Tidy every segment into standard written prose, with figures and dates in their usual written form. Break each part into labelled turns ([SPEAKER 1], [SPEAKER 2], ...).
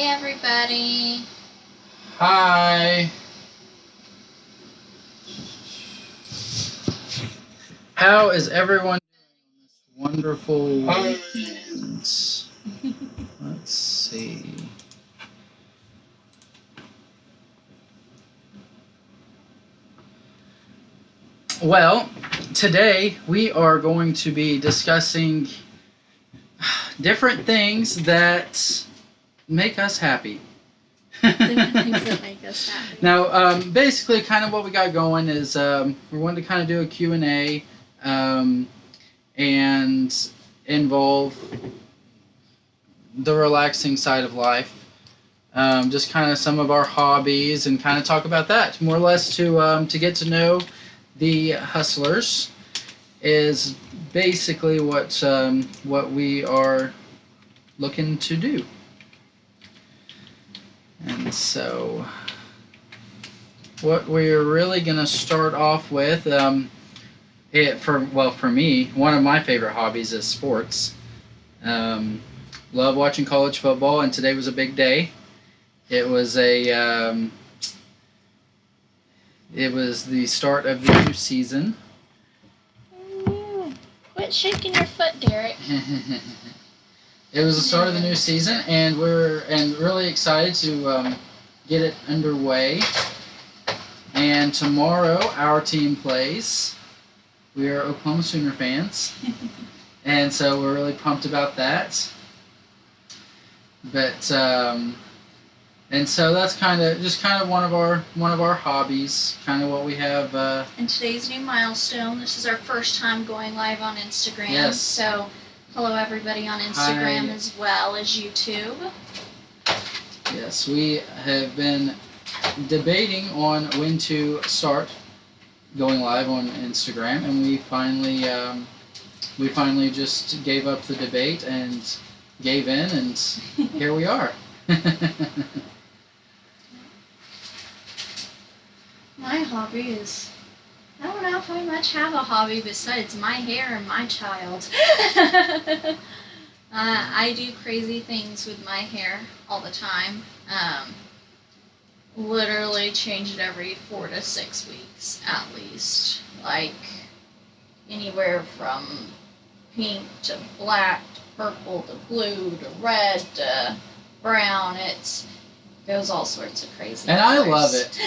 [SPEAKER 1] Hey everybody.
[SPEAKER 2] Hi. How is everyone doing on this wonderful weekend? Let's see. Well, today we are going to be discussing different things that make us happy.
[SPEAKER 1] Different things that make us happy.
[SPEAKER 2] Now, basically, kind of what we got going is we're wanting to kind of do a Q&A and involve the relaxing side of life. Just kind of some of our hobbies and kind of talk about that. More or less to get to know the hustlers is basically what we are looking to do. And so what we're really going to start off with, for me, one of my favorite hobbies is sports. Love watching college football, and today was a big day. It was the start of the new season.
[SPEAKER 1] Quit shaking your foot, Derek.
[SPEAKER 2] It was the start of the new season, and we're really excited to get it underway. And tomorrow our team plays. We are Oklahoma Sooner fans, and so we're really pumped about that. But and so that's kind of one of our hobbies, kind of what we have.
[SPEAKER 1] And today's new milestone. This is our first time going live on Instagram.
[SPEAKER 2] Yes.
[SPEAKER 1] So hello everybody on Instagram as well as YouTube.
[SPEAKER 2] Yes, we have been debating on when to start going live on Instagram, and we finally just gave up the debate and gave in, and here we are.
[SPEAKER 1] My hobby is, I don't know if I much have a hobby besides my hair and my child. I do crazy things with my hair all the time. Literally change it every 4 to 6 weeks at least. Like anywhere from pink to black to purple to blue to red to brown. It goes all sorts of crazy.
[SPEAKER 2] And
[SPEAKER 1] colors.
[SPEAKER 2] I love it.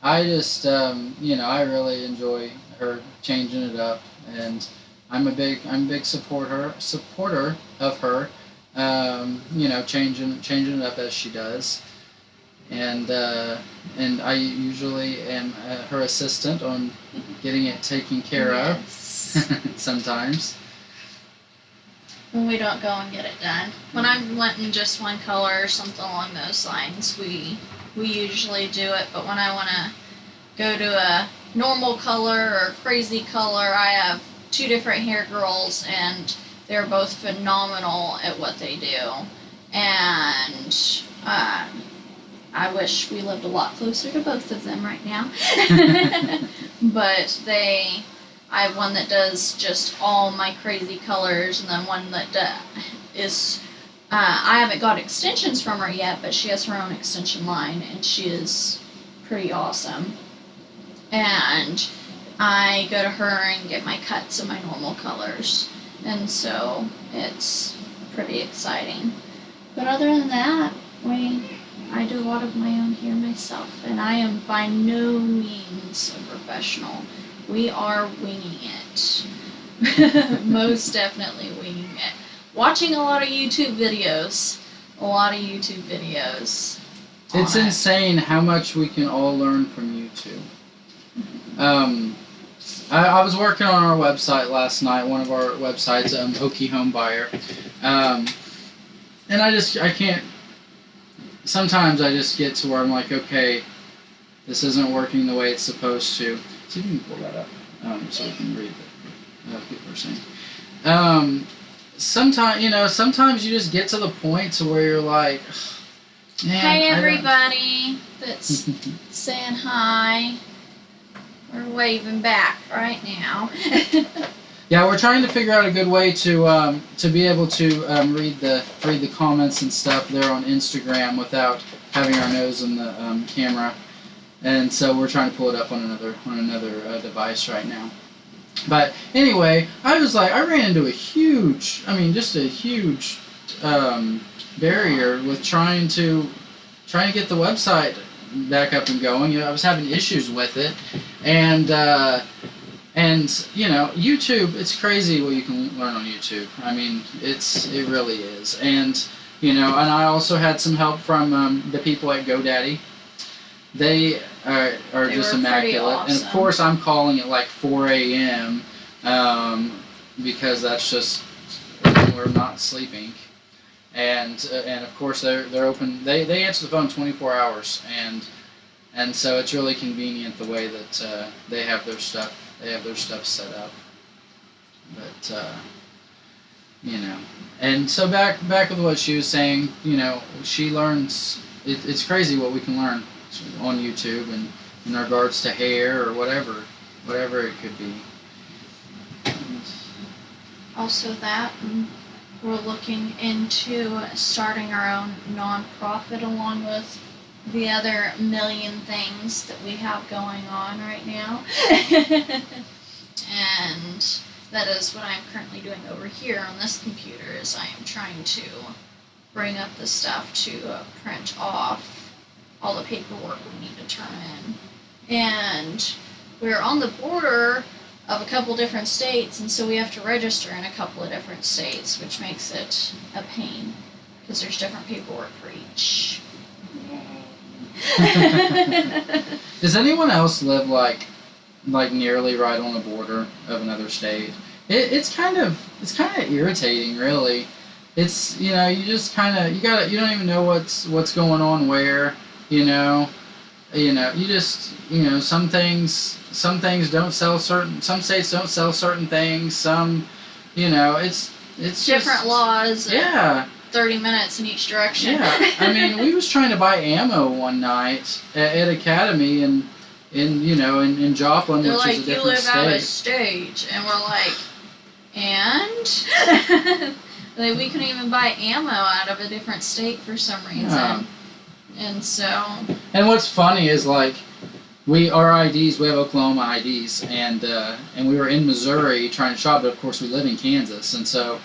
[SPEAKER 2] I just I really enjoy her changing it up, and I'm a big supporter of her. Changing it up as she does, and I usually am her assistant on getting it taken care of. Sometimes.
[SPEAKER 1] When we don't go and get it done. When I'm wanting just one color or something along those lines, we usually do it. But when I want to go to a normal color or crazy color, I have 2 different hair girls, and they're both phenomenal at what they do. And I wish we lived a lot closer to both of them right now. But I have one that does just all my crazy colors, and then one that is, I haven't got extensions from her yet, but she has her own extension line, and she is pretty awesome. And I go to her and get my cuts in my normal colors, and so it's pretty exciting. But other than that, I do a lot of my own hair myself, and I am by no means a professional. We are winging it. Most definitely winging it. Watching a lot of YouTube videos.
[SPEAKER 2] It's insane how much we can all learn from YouTube. I was working on our website last night, one of our websites, Okie Home Buyer. And I can't, sometimes I just get to where I'm like, okay, this isn't working the way it's supposed to. See if you can pull that up so we can read what people are saying. Sometimes you just get to the point to where you're like, man,
[SPEAKER 1] hey everybody that's saying hi. We're waving back right now.
[SPEAKER 2] Yeah, we're trying to figure out a good way to be able to read the comments and stuff there on Instagram without having our nose in the camera, and so we're trying to pull it up on another device right now. But anyway, I ran into a huge, just a huge barrier with trying to get the website back up and going. You know, I was having issues with it, and YouTube. It's crazy what you can learn on YouTube. I mean, it really is. And and I also had some help from the people at GoDaddy. They are just immaculate.
[SPEAKER 1] Awesome.
[SPEAKER 2] And of course, I'm calling it like 4 a.m. Because that's just when we're not sleeping. And of course they're open. They answer the phone 24 hours, and so it's really convenient the way that they have their stuff set up. But and so back with what she was saying. She learns. It's crazy what we can learn on YouTube and in regards to hair or whatever it could be.
[SPEAKER 1] Also that, and we're looking into starting our own non-profit along with the other million things that we have going on right now. And that is what I'm currently doing over here on this computer, is I am trying to bring up the stuff to print off all the paperwork we need to turn in. And we're on the border of a couple different states, and so we have to register in a couple of different states, which makes it a pain because there's different paperwork for each.
[SPEAKER 2] Does anyone else live like nearly right on the border of another state? It's kind of irritating, really. It's you just you don't even know what's going on where. You just some things don't sell some states don't sell certain things. Some it's
[SPEAKER 1] different
[SPEAKER 2] just,
[SPEAKER 1] laws.
[SPEAKER 2] Yeah.
[SPEAKER 1] 30 minutes in each direction.
[SPEAKER 2] Yeah, I mean, we was trying to buy ammo one night at Academy in Joplin,
[SPEAKER 1] They're
[SPEAKER 2] which
[SPEAKER 1] like,
[SPEAKER 2] is a different
[SPEAKER 1] you live
[SPEAKER 2] state.
[SPEAKER 1] out of state, and we're like, and like, we couldn't even buy ammo out of a different state for some reason.
[SPEAKER 2] Yeah.
[SPEAKER 1] And so.
[SPEAKER 2] And what's funny is our IDs, we have Oklahoma IDs, and we were in Missouri trying to shop, but of course we live in Kansas, and so.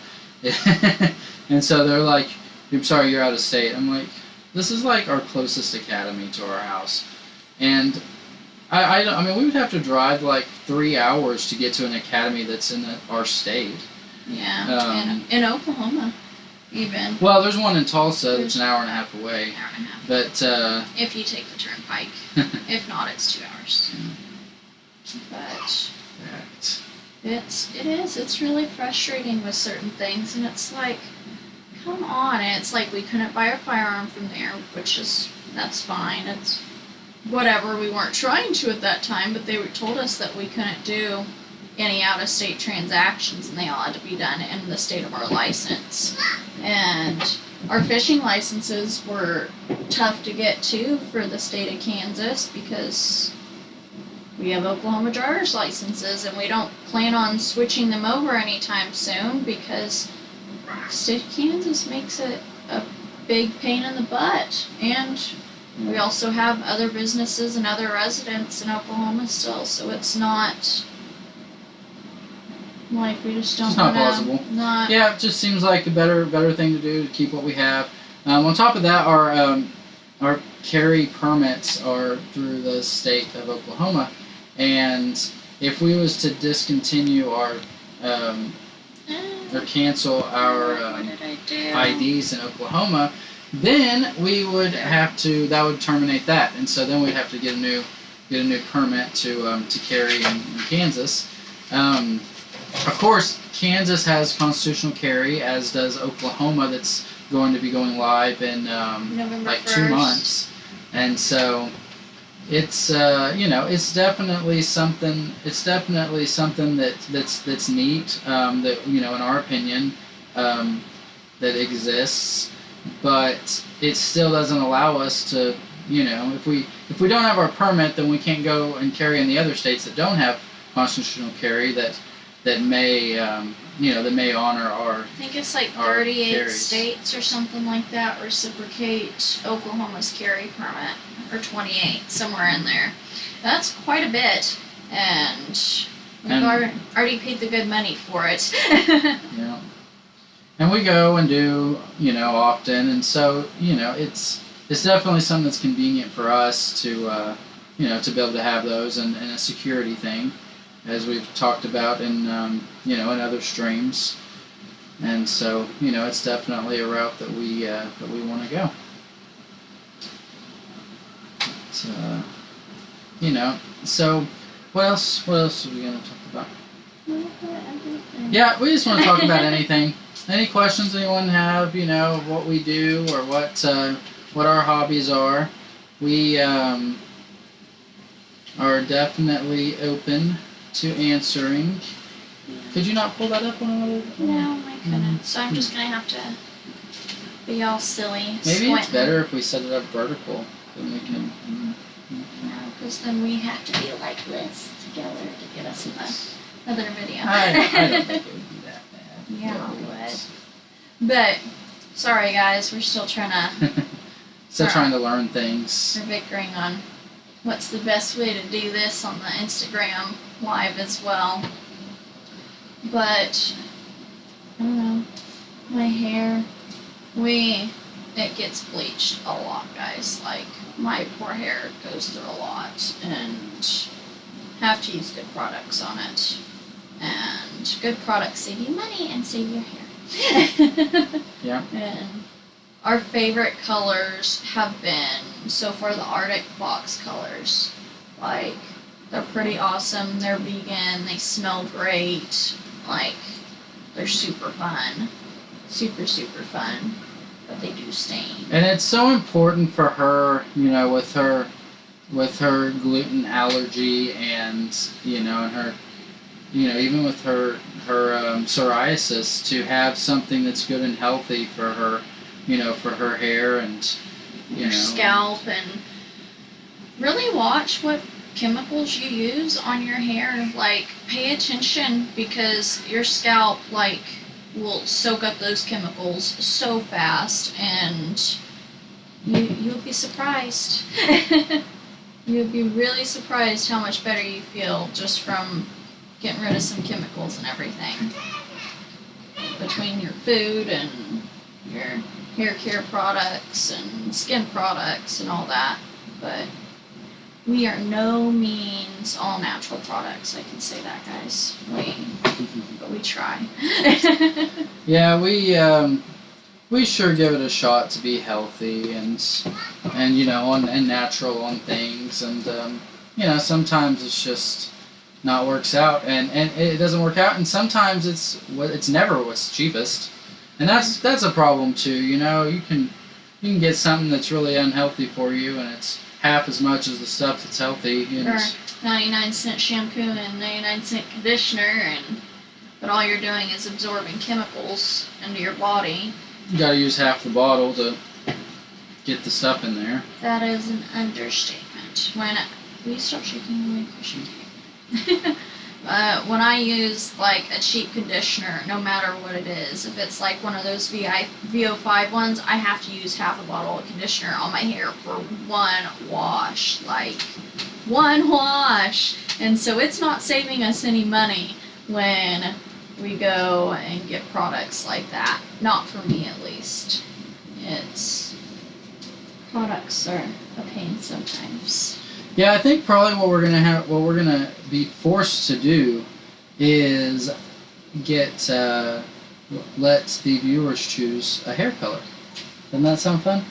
[SPEAKER 2] And so they're like, I'm sorry, you're out of state. I'm like, this is like our closest academy to our house. And I mean, we would have to drive like 3 hours to get to an academy that's in our state.
[SPEAKER 1] Yeah, in Oklahoma, even.
[SPEAKER 2] Well, there's one in Tulsa that's an hour and a half away.
[SPEAKER 1] Hour and a half.
[SPEAKER 2] But,
[SPEAKER 1] if you take the turnpike. If not, it's 2 hours. But. It's really frustrating with certain things, and it's like, come on. And it's like, we couldn't buy a firearm from there, that's fine. It's whatever. We weren't trying to at that time, but they told us that we couldn't do any out-of-state transactions, and they all had to be done in the state of our license. And our fishing licenses were tough to get to for the state of Kansas because we have Oklahoma driver's licenses, and we don't plan on switching them over anytime soon because the state of Kansas makes it a big pain in the butt. And we also have other businesses and other residents in Oklahoma still, so it's not like we just don't
[SPEAKER 2] it's not
[SPEAKER 1] want to.
[SPEAKER 2] plausible. Yeah, it just seems like a better thing to do to keep what we have. On top of that, our carry permits are through the state of Oklahoma. And if we was to discontinue or cancel our IDs in Oklahoma, then that would terminate that, and so then we'd have to get a new permit to carry in Kansas. Of course, Kansas has constitutional carry, as does Oklahoma. That's going to be going live in
[SPEAKER 1] November
[SPEAKER 2] like
[SPEAKER 1] 1st.
[SPEAKER 2] 2 months, and so. It's it's definitely something. It's definitely something that's neat. That in our opinion, that exists, but it still doesn't allow us to. If we don't have our permit, then we can't go and carry in the other states that don't have constitutional carry. That that may that may honor our.
[SPEAKER 1] I think it's like
[SPEAKER 2] Our
[SPEAKER 1] 38
[SPEAKER 2] carries.
[SPEAKER 1] states or something like that reciprocate Oklahoma's carry permit, or 28, somewhere in there. That's quite a bit, and we've already paid the good money for it.
[SPEAKER 2] Yeah. And we go and do, often, and so, it's definitely something that's convenient for us to, to be able to have those, and a security thing, as we've talked about in, in other streams. And so, it's definitely a route that we want to go. So what else are we going to talk about? Yeah, we just want to talk about anything. Any questions anyone have, of what we do or what our hobbies are. We are definitely open to answering. Could you not pull that up on a little?
[SPEAKER 1] No, I couldn't. So I'm just gonna have to be all silly.
[SPEAKER 2] Maybe it's better if we set it up vertical, then we can.
[SPEAKER 1] No, because then we have to be like this together to get us in another video.
[SPEAKER 2] I don't think it would be that bad.
[SPEAKER 1] Yeah, it would. But sorry guys, we're still trying
[SPEAKER 2] to learn things.
[SPEAKER 1] We're bickering on what's the best way to do this on the Instagram live as well. But I don't know. My hair, it gets bleached a lot, guys. Like, my poor hair goes through a lot, and have to use good products on it. And good products save you money and save your hair.
[SPEAKER 2] Yeah.
[SPEAKER 1] And our favorite colors have been, so far, the Arctic Fox colors. Like, they're pretty awesome. They're vegan. They smell great. Like, they're super fun. Super, super fun. But they do stain.
[SPEAKER 2] And it's so important for her, with her gluten allergy, and and her, even with her psoriasis, to have something that's good and healthy for her, for her hair and
[SPEAKER 1] your scalp, and really watch what chemicals you use on your hair. Like, pay attention, because your scalp will soak up those chemicals so fast, and you'll be surprised. You'll be really surprised how much better you feel just from getting rid of some chemicals and everything. Between your food and your hair care products and skin products and all that. But we are no means all natural products, I can say that, guys. But we try.
[SPEAKER 2] Yeah, we sure give it a shot to be healthy and and natural on things, and sometimes it's just not works out, and it doesn't work out, and sometimes it's never what's cheapest, and that's a problem too. You can get something that's really unhealthy for you, and it's half as much as the stuff that's healthy.
[SPEAKER 1] Or 99-cent shampoo and 99-cent conditioner, but all you're doing is absorbing chemicals into your body.
[SPEAKER 2] You gotta use half the bottle to get the stuff in there.
[SPEAKER 1] That is an understatement. Will you stop shaking the cushion tape? When I use like a cheap conditioner, no matter what it is, if it's like one of those VO5 ones, I have to use half a bottle of conditioner on my hair for one wash. Like, one wash! And so it's not saving us any money when we go and get products like that. Not for me, at least. Products are a pain sometimes.
[SPEAKER 2] Yeah, I think probably what we're gonna be forced to do is let the viewers choose a hair color. Doesn't that sound fun?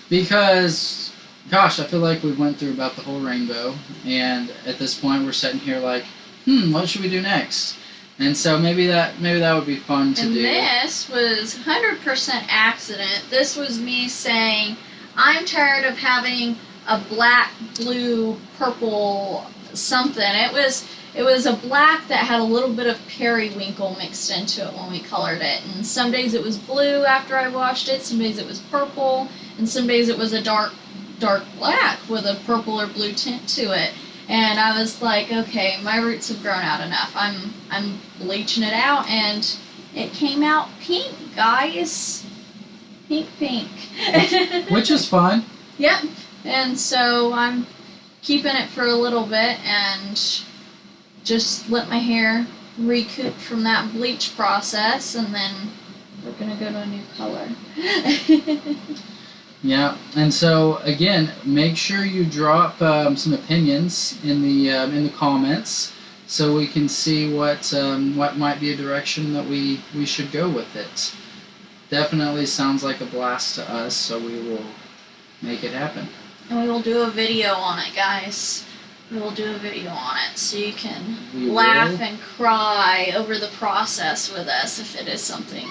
[SPEAKER 2] Because, gosh, I feel like we went through about the whole rainbow, and at this point we're sitting here like, what should we do next? And so maybe that would be fun to do.
[SPEAKER 1] And this was 100% accident. This was me saying, I'm tired of having a black, blue, purple something. It was a black that had a little bit of periwinkle mixed into it when we colored it. And some days it was blue after I washed it, some days it was purple, and some days it was a dark black with a purple or blue tint to it. And I was like, okay, my roots have grown out enough. I'm bleaching it out, and it came out pink, guys. Pink.
[SPEAKER 2] Which is fun.
[SPEAKER 1] Yep. And so I'm keeping it for a little bit and just let my hair recoup from that bleach process, and then we're gonna go to a new color.
[SPEAKER 2] Yeah, and so again, make sure you drop some opinions in the comments, so we can see what might be a direction that we should go with it. Definitely sounds like a blast to us, so we will make it happen.
[SPEAKER 1] And we will do a video on it, guys. We will do a video on it, so you can laugh and cry over the process with us if it is something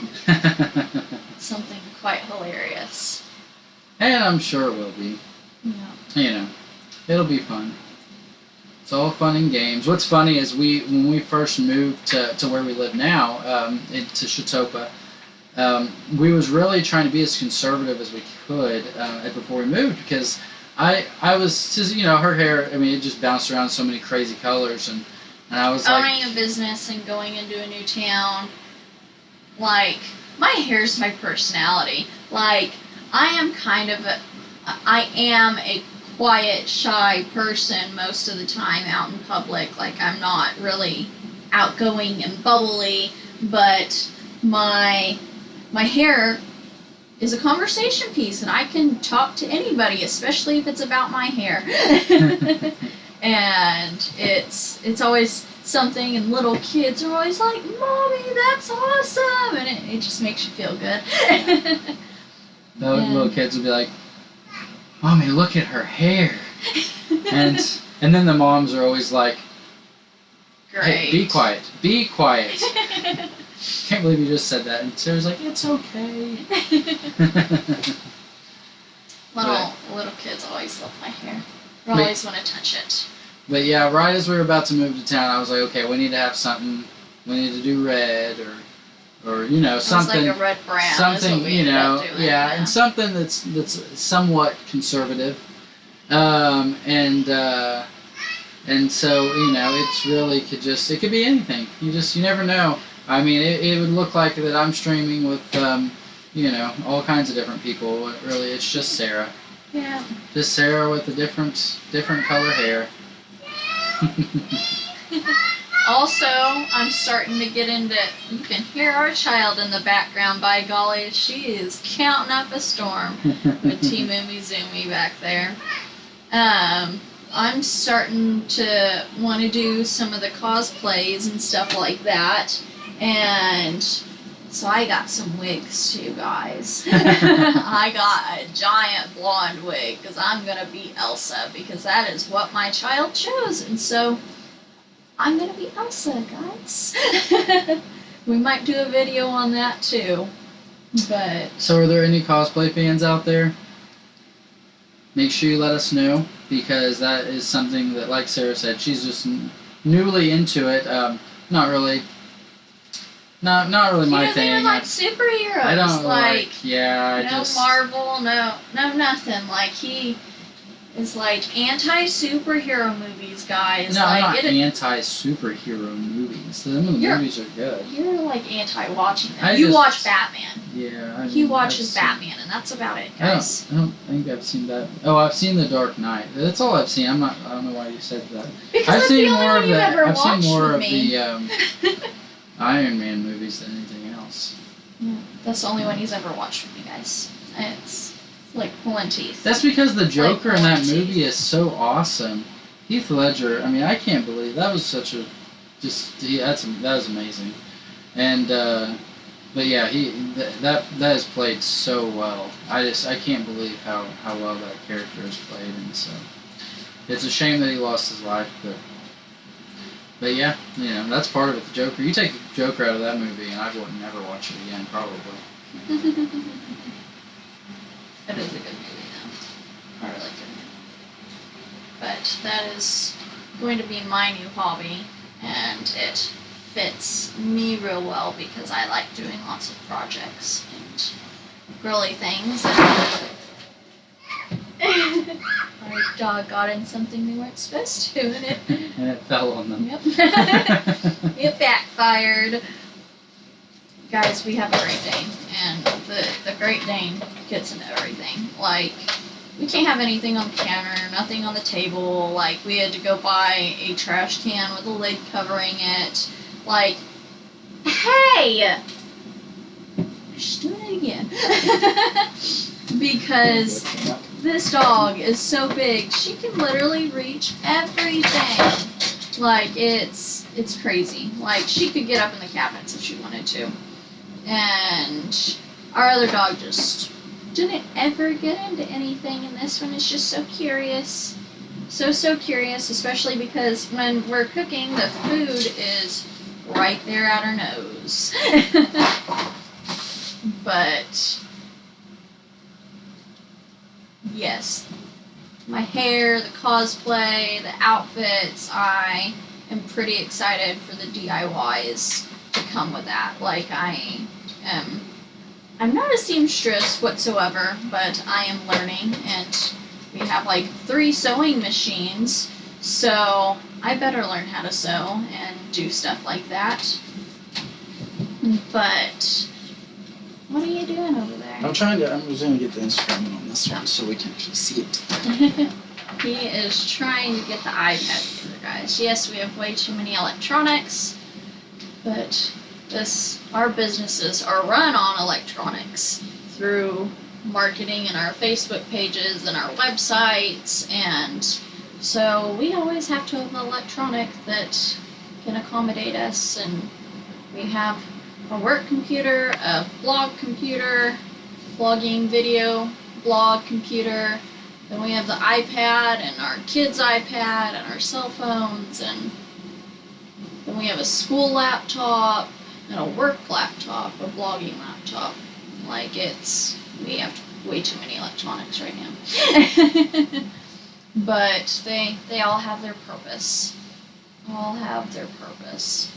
[SPEAKER 1] quite hilarious.
[SPEAKER 2] And I'm sure it will be.
[SPEAKER 1] Yeah.
[SPEAKER 2] It'll be fun. It's all fun and games. What's funny is when we first moved to where we live now, into Chetopa, we was really trying to be as conservative as we could before we moved, because I was just, her hair, it just bounced around so many crazy colors, and I was
[SPEAKER 1] owning a business and going into a new town, like, my hair's my personality. Like, I am a quiet, shy person most of the time out in public. Like, I'm not really outgoing and bubbly, but my hair is a conversation piece, and I can talk to anybody, especially if it's about my hair. And it's always something, and little kids are always like, "Mommy, that's awesome," and it just makes you feel good.
[SPEAKER 2] The little kids will be like, "Mommy, look at her hair," and then the moms are always like,
[SPEAKER 1] Great.
[SPEAKER 2] "Hey, be quiet, be quiet." Can't believe you just said that. And Sarah's like, "It's okay."
[SPEAKER 1] Little kids always love my hair. They always want to touch it.
[SPEAKER 2] But yeah, right as we were about to move to town, I was like, okay, we need to have something. We need to do red or something.
[SPEAKER 1] Like a red brown.
[SPEAKER 2] Something,
[SPEAKER 1] doing,
[SPEAKER 2] and something that's somewhat conservative. And so it's really it could be anything. You never know. It would look like that I'm streaming with all kinds of different people. But really, it's just Sarah.
[SPEAKER 1] Yeah.
[SPEAKER 2] Just Sarah with a different color hair.
[SPEAKER 1] Also, I'm starting to get into, you can hear our child in the background, by golly, she is counting up a storm with T-Moomy Zoomy back there. I'm starting to want to do some of the cosplays and stuff like that, and so I got some wigs too, guys. I got a giant blonde wig because I'm going to be Elsa, because that is what my child chose, and so I'm going to be Elsa, guys. We might do a video on that too, but...
[SPEAKER 2] So are there any cosplay fans out there? Make sure you let us know, because that is something that, like Sarah said, she's just newly into it. Not really my thing.
[SPEAKER 1] She doesn't even like superheroes.
[SPEAKER 2] I don't
[SPEAKER 1] no Marvel, no nothing. Like, he is like anti-superhero movies, guys.
[SPEAKER 2] No,
[SPEAKER 1] like,
[SPEAKER 2] I'm not anti-superhero movies. Some of the movies are good.
[SPEAKER 1] You're like anti-watching them. You watch Batman.
[SPEAKER 2] Yeah.
[SPEAKER 1] He watches Batman, and that's about it, guys.
[SPEAKER 2] I don't think I've seen that. Oh, I've seen The Dark Knight. That's all I've seen. I don't know why you said that.
[SPEAKER 1] Because
[SPEAKER 2] I've seen more of that.
[SPEAKER 1] I've seen more of
[SPEAKER 2] the Iron Man movies than anything else.
[SPEAKER 1] Yeah, that's the only one he's ever watched with me, guys. It's like pulling teeth.
[SPEAKER 2] That's because the Joker in that movie is so awesome. Heath Ledger, I can't believe that was such a that was amazing. And but yeah, that is played so well. I can't believe how well that character is played, and so it's a shame that he lost his life, but yeah, that's part of it. The Joker. You take the Joker out of that movie, and I would never watch it again, probably.
[SPEAKER 1] It is a good movie, though. I really like it. But that is going to be my new hobby, and it fits me real well because I like doing lots of projects and girly things. Our dog got in something they weren't supposed to, and
[SPEAKER 2] it fell on them.
[SPEAKER 1] Yep. It backfired. Guys, we have a Great Dane, and the Great Dane gets into everything. Like, we can't have anything on the counter, nothing on the table. Like, we had to go buy a trash can with a lid covering it. Like, hey! She's doing it again. Because this dog is so big, she can literally reach everything. Like, it's crazy. Like, she could get up in the cabinets if she wanted to. And our other dog just didn't ever get into anything, and this one is just so curious. So curious, especially because when we're cooking, the food is right there at our nose. But yes, my hair, the cosplay, the outfits, I am pretty excited for the DIYs to come with that. Like, I'm not a seamstress whatsoever, but I am learning, and we have like 3 sewing machines, so I better learn how to sew and do stuff like that. But what are you doing over there?
[SPEAKER 2] I'm just gonna get the instrument on this one so we can actually see it.
[SPEAKER 1] He is trying to get the iPad together, guys. Yes, we have way too many electronics, but our businesses are run on electronics through marketing and our Facebook pages and our websites, and so we always have to have an electronic that can accommodate us. And we have a work computer, a blog computer, blogging video blog computer, then we have the iPad and our kids' iPad and our cell phones, and then we have a school laptop and a work laptop, a blogging laptop. Like, we have way too many electronics right now. But they all have their purpose. All have their purpose.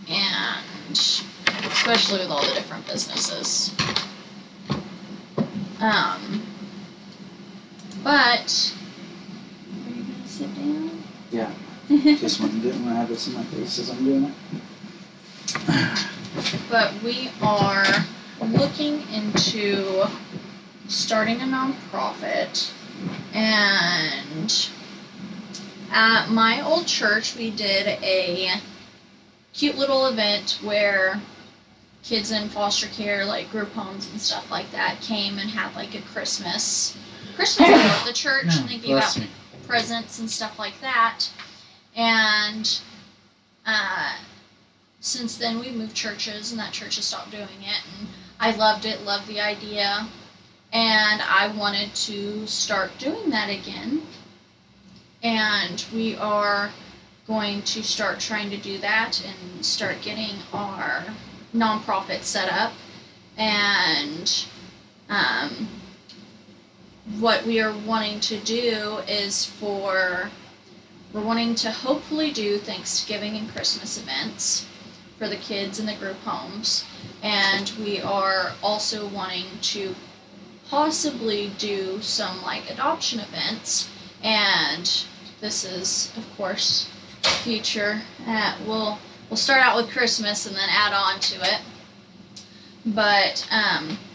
[SPEAKER 1] And especially with all the different businesses. But are you gonna sit down?
[SPEAKER 2] Yeah. Just didn't want to have this in my face as I'm doing it.
[SPEAKER 1] But we are looking into starting a nonprofit, and at my old church we did a cute little event where kids in foster care, like group homes and stuff like that, came and had like a Christmas meal at the church, and they gave out presents and stuff like that. And since then we moved churches, and that church has stopped doing it, and I loved the idea, and I wanted to start doing that again. And we are going to start trying to do that and start getting our nonprofit set up. And what we are wanting to do is we're wanting to hopefully do Thanksgiving and Christmas events for the kids in the group homes, and we are also wanting to possibly do some like adoption events. And this is, of course, future. We'll start out with Christmas and then add on to it. But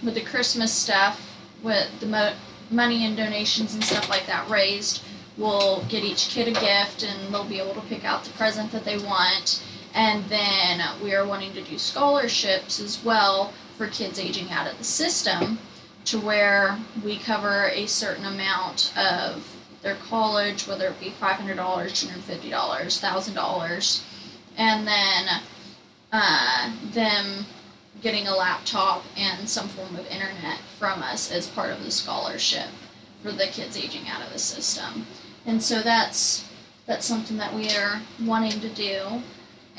[SPEAKER 1] with the Christmas stuff, with the money and donations and stuff like that raised, we'll get each kid a gift, and they'll be able to pick out the present that they want. And then we are wanting to do scholarships as well for kids aging out of the system, to where we cover a certain amount of their college, whether it be $500, $250, $1,000, and then them getting a laptop and some form of internet from us as part of the scholarship for the kids aging out of the system. And so that's something that we are wanting to do.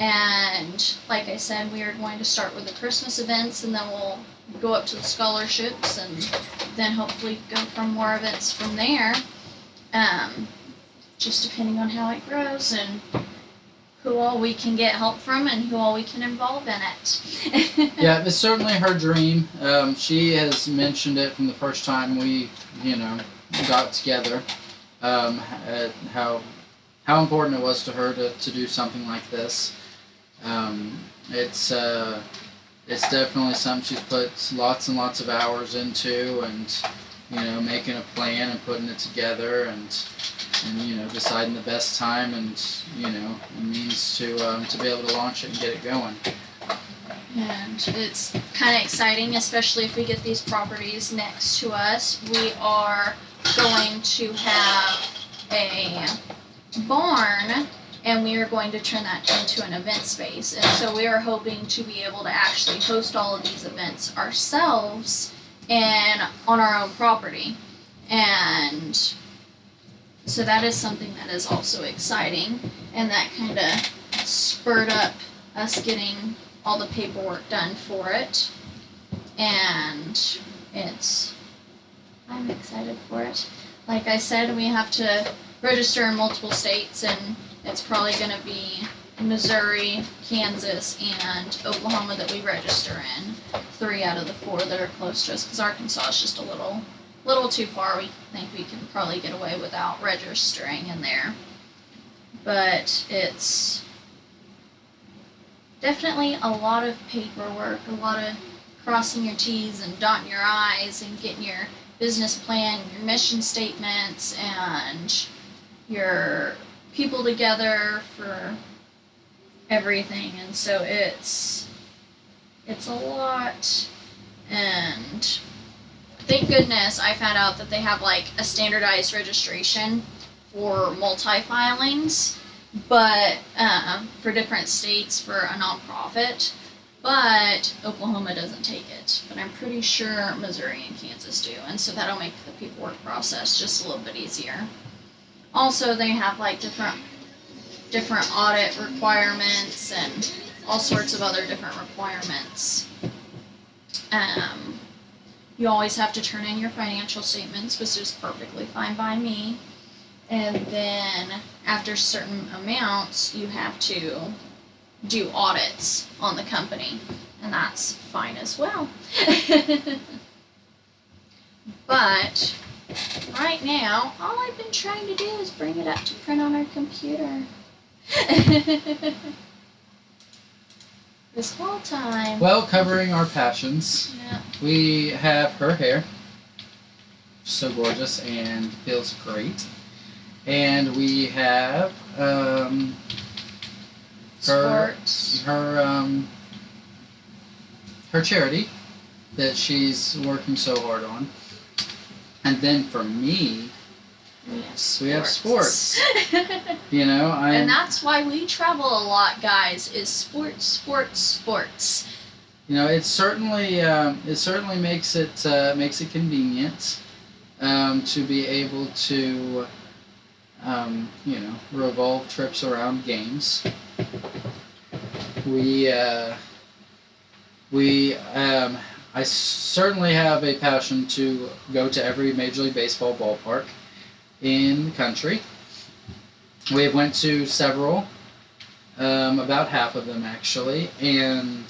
[SPEAKER 1] And like I said, we are going to start with the Christmas events, and then we'll go up to the scholarships, and then hopefully go from more events from there. Just depending on how it grows and who all we can get help from and who all we can involve in it.
[SPEAKER 2] Yeah, it's certainly her dream. She has mentioned it from the first time we, got together, how important it was to her to do something like this. Um, it's it's definitely something she's put lots and lots of hours into, and making a plan and putting it together, and deciding the best time and means to be able to launch it and get it going.
[SPEAKER 1] And it's kind of exciting, especially if we get these properties next to us. We are going to have a barn, and we are going to turn that into an event space. And so we are hoping to be able to actually host all of these events ourselves and on our own property. And so that is something that is also exciting, and that kind of spurred up us getting all the paperwork done for it. And I'm excited for it. Like I said, we have to register in multiple states, and it's probably going to be Missouri, Kansas, and Oklahoma that we register in. 3 out of the 4 that are close to us, because Arkansas is just a little too far. We think we can probably get away without registering in there. But it's definitely a lot of paperwork, a lot of crossing your T's and dotting your I's and getting your business plan, your mission statements, and your people together for everything. And so it's a lot. And thank goodness I found out that they have like a standardized registration for multi-filings, but for different states for a nonprofit. But Oklahoma doesn't take it. But I'm pretty sure Missouri and Kansas do, and so that'll make the paperwork process just a little bit easier. Also, they have like different audit requirements and all sorts of other different requirements. You always have to turn in your financial statements, which is perfectly fine by me. And then after certain amounts, you have to do audits on the company, and that's fine as well. But right now, all I've been trying to do is bring it up to print on our computer. This whole time.
[SPEAKER 2] Well, covering our passions,
[SPEAKER 1] Yeah.
[SPEAKER 2] we have her hair, so gorgeous and feels great, and we have
[SPEAKER 1] Sports.
[SPEAKER 2] her charity that she's working so hard on, and then for me, we have sports.
[SPEAKER 1] And that's why we travel a lot, guys. Is sports, sports, sports.
[SPEAKER 2] It certainly makes it convenient to be able to revolve trips around games. I certainly have a passion to go to every Major League Baseball ballpark in the country. We have went to several, about half of them actually, and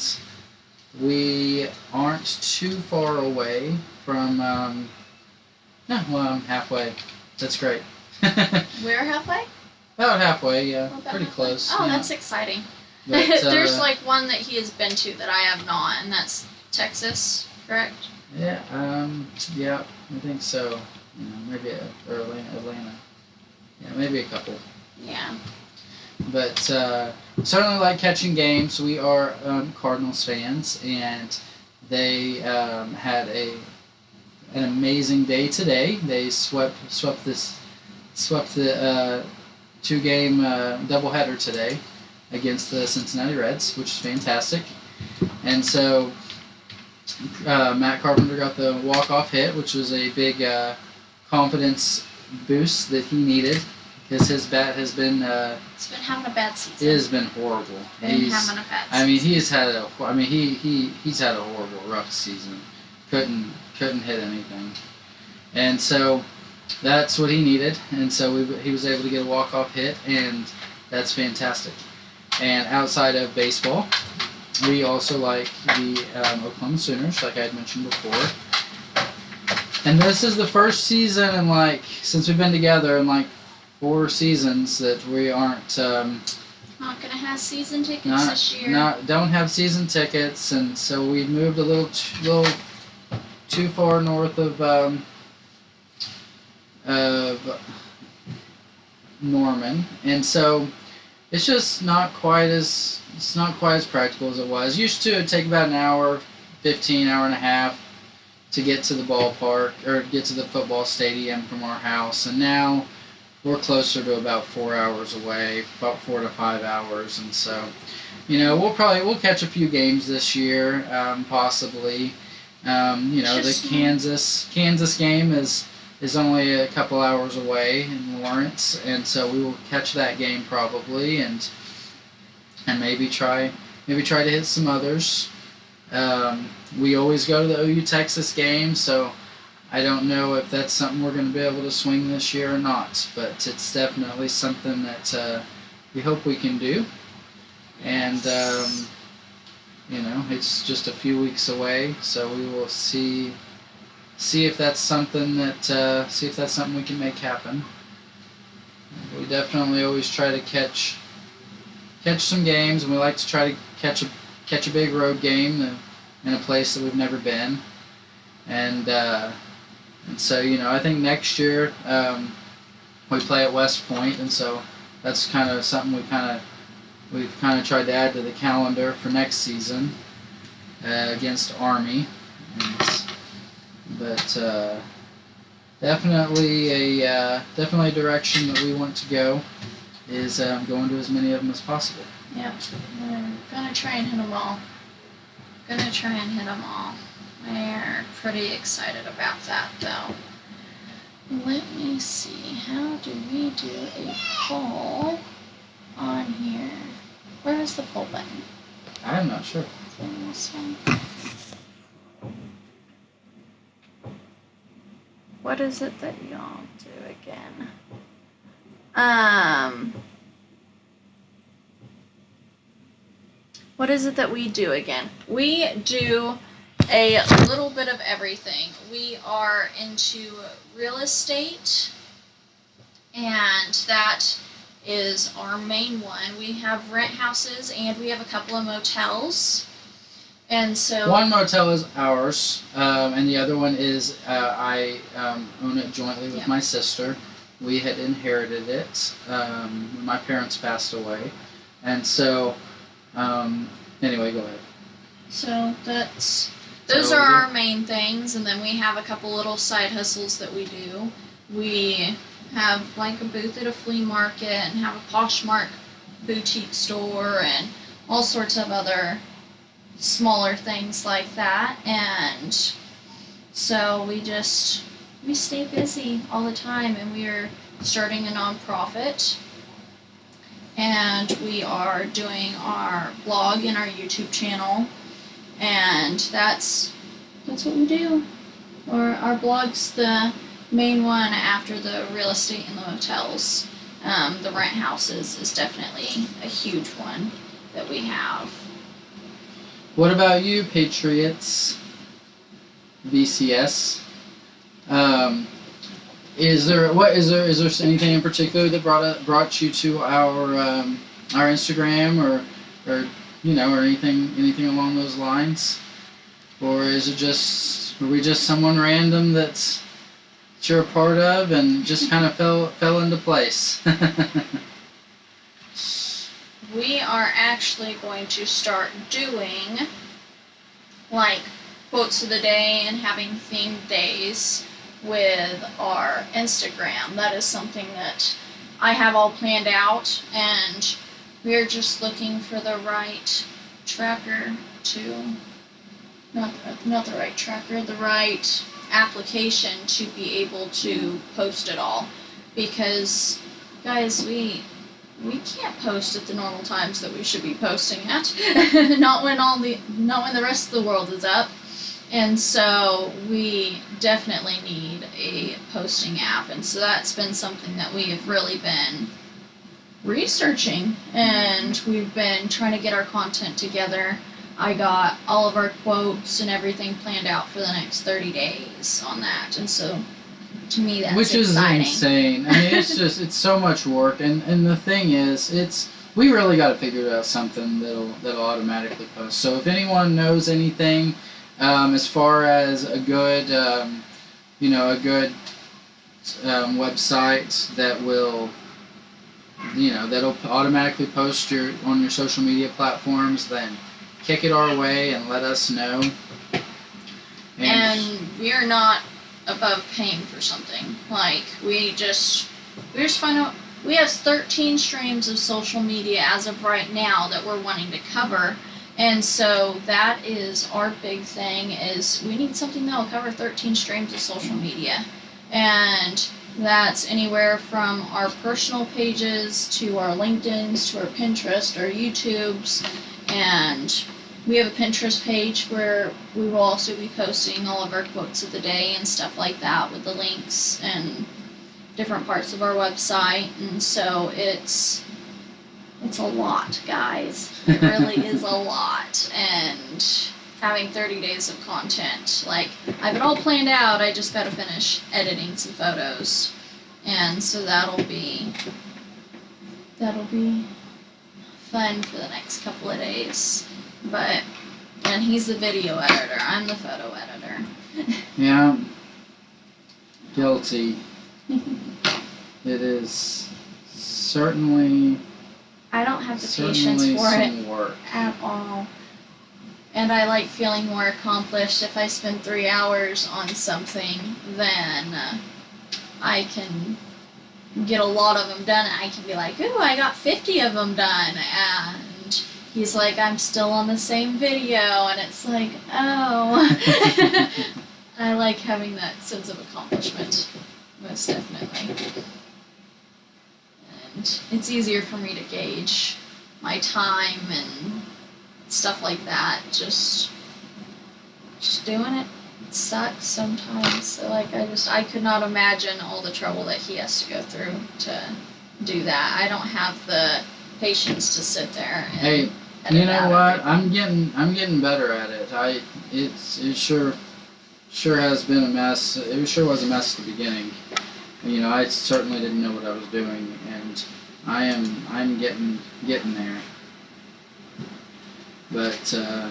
[SPEAKER 2] we aren't too far away from, halfway. That's great.
[SPEAKER 1] We're halfway?
[SPEAKER 2] About halfway, yeah.
[SPEAKER 1] About
[SPEAKER 2] Pretty
[SPEAKER 1] halfway.
[SPEAKER 2] close.
[SPEAKER 1] Oh,
[SPEAKER 2] yeah.
[SPEAKER 1] that's exciting.
[SPEAKER 2] But,
[SPEAKER 1] There's like one that he has been to that I have not, and that's Texas, correct?
[SPEAKER 2] Yeah, yeah, I think so. Maybe or Atlanta. Yeah, maybe a couple.
[SPEAKER 1] Yeah.
[SPEAKER 2] But certainly like catching games. We are Cardinals fans, and they had an amazing day today. They swept the 2-game doubleheader today against the Cincinnati Reds, which is fantastic. And so Matt Carpenter got the walk-off hit, which was a big confidence boost that he needed, because his bat has been
[SPEAKER 1] He's been having a bad season.
[SPEAKER 2] it has been horrible.
[SPEAKER 1] Having a bad season.
[SPEAKER 2] He's had a horrible, rough season. Couldn't hit anything, and so that's what he needed. And so he was able to get a walk-off hit, and that's fantastic. And outside of baseball, we also like the Oklahoma Sooners, like I had mentioned before. And this is the first season in like since we've been together in like 4 seasons that we aren't
[SPEAKER 1] Not gonna have season tickets this year.
[SPEAKER 2] don't have season tickets, and so we moved a little too far north of Norman, and so it's just not quite as practical as it was. Used to it'd take about an hour, 15 hour and a half to get to the ballpark or get to the football stadium from our house, and now we're closer to about 4 hours away, about 4 to 5 hours, and so we'll catch a few games this year, possibly. The Kansas game is only a couple hours away in Lawrence, and so we will catch that game probably, and maybe try to hit some others. We always go to the OU Texas game, so I don't know if that's something we're going to be able to swing this year or not, but it's definitely something that we hope we can do. And it's just a few weeks away, so we will see if that's something we can make happen. We definitely always try to catch some games, and we like to try to catch a big road game in a place that we've never been, and so I think next year we play at West Point, and so that's kind of something we've kind of tried to add to the calendar for next season against Army, but definitely a direction that we want to go is going to as many of them as possible.
[SPEAKER 1] Yep, we're gonna try and hit them all. We're pretty excited about that, though. Let me see. How do we do a poll on here? Where is the poll button?
[SPEAKER 2] I'm not sure.
[SPEAKER 1] Is it in this one? What is it that y'all do again? What is it that we do again? We do a little bit of everything. We are into real estate, and that is our main one. We have rent houses, and we have a couple of motels. And so
[SPEAKER 2] one motel is ours, and the other one is I own it jointly with my sister. We had inherited it when my parents passed away, and so anyway, go ahead.
[SPEAKER 1] So those are our main things, and then we have a couple little side hustles that we do. We have like a booth at a flea market and have a Poshmark boutique store and all sorts of other smaller things like that, and so we stay busy all the time, and we are starting a nonprofit, and we are doing our blog and our YouTube channel, and that's what we do. Or our blog's the main one after the real estate and the motels. The rent houses is definitely a huge one that we have.
[SPEAKER 2] What about you, Patriots? BCS. Is there anything in particular that brought you to our Instagram or anything along those lines, or are we just someone random that you're a part of and just kind of fell into place?
[SPEAKER 1] We are actually going to start doing like quotes of the day and having themed days with our Instagram. That is something that I have all planned out, and we're just looking for the right tracker the right application to be able to post it all, because guys, we can't post at the normal times that we should be posting at. not when the rest of the world is up. And so we definitely need a posting app, and so that's been something that we have really been researching, and we've been trying to get our content together. I got all of our quotes and everything planned out for the next 30 days on that, and so to me that's
[SPEAKER 2] Which
[SPEAKER 1] exciting.
[SPEAKER 2] is insane. I mean, it's so much work, and the thing is, we really got to figure out something that'll automatically post. So if anyone knows anything, as far as a good, website that will, that'll automatically post on your social media platforms, then kick it our way and let us know.
[SPEAKER 1] And we're not above paying for something. Like, we just find out we have 13 streams of social media as of right now that we're wanting to cover. And so that is our big thing, is we need something that will cover 13 streams of social media. And that's anywhere from our personal pages to our LinkedIn's to our Pinterest, our YouTubes, and we have a Pinterest page where we will also be posting all of our quotes of the day and stuff like that with the links and different parts of our website. And so it's a lot, guys. It really is a lot. And having 30 days of content, like, I have it all planned out. I just got to finish editing some photos. And so that'll be fun for the next couple of days. But, and he's the video editor, I'm the photo editor.
[SPEAKER 2] Yeah. Guilty. It is certainly.
[SPEAKER 1] I don't have the patience for it
[SPEAKER 2] work.
[SPEAKER 1] at all. And I like feeling more accomplished. If I spend 3 hours on something, then I can get a lot of them done. I can be like, ooh, I got 50 of them done. And he's like, I'm still on the same video. And it's like, oh. I like having that sense of accomplishment, most definitely. And it's easier for me to gauge my time and stuff like that. Just doing it sucks sometimes. So like, I could not imagine all the trouble that he has to go through to do that. I don't have the patience to sit there and
[SPEAKER 2] hey, you know what? I'm getting better at it. It sure has been a mess. It sure was a mess at the beginning. I certainly didn't know what I was doing, and I'm getting there. But the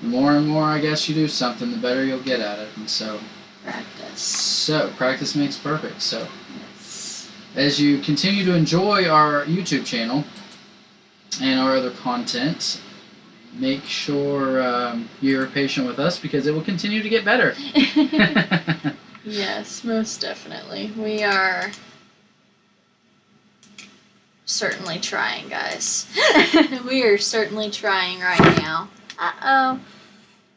[SPEAKER 2] more and more, I guess, you do something, the better you'll get at it, and so
[SPEAKER 1] practice.
[SPEAKER 2] So practice makes perfect. So
[SPEAKER 1] Yes.
[SPEAKER 2] as you continue to enjoy our YouTube channel and our other content, make sure you're patient with us, because it will continue to get better.
[SPEAKER 1] Yes, most definitely. We are certainly trying, guys. We are certainly trying right now. Uh-oh.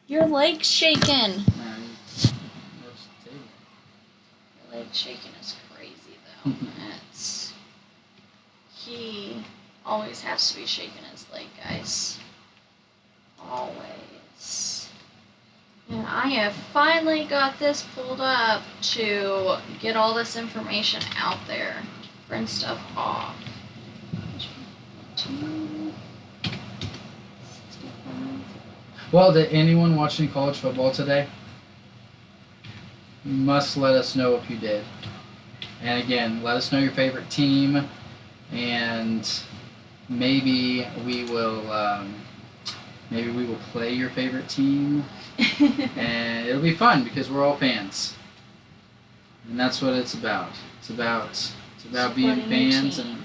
[SPEAKER 1] Your leg's shaking. Your leg's shaking is crazy, though. He always has to be shaking his leg, guys. Always. And I have finally got this pulled up to get all this information out there. Print stuff off. 265.
[SPEAKER 2] Well, did anyone watch any college football today? You must let us know if you did. And again, let us know your favorite team, and maybe we will play your favorite team, and it'll be fun because we're all fans, and that's what it's about. It's about being fans and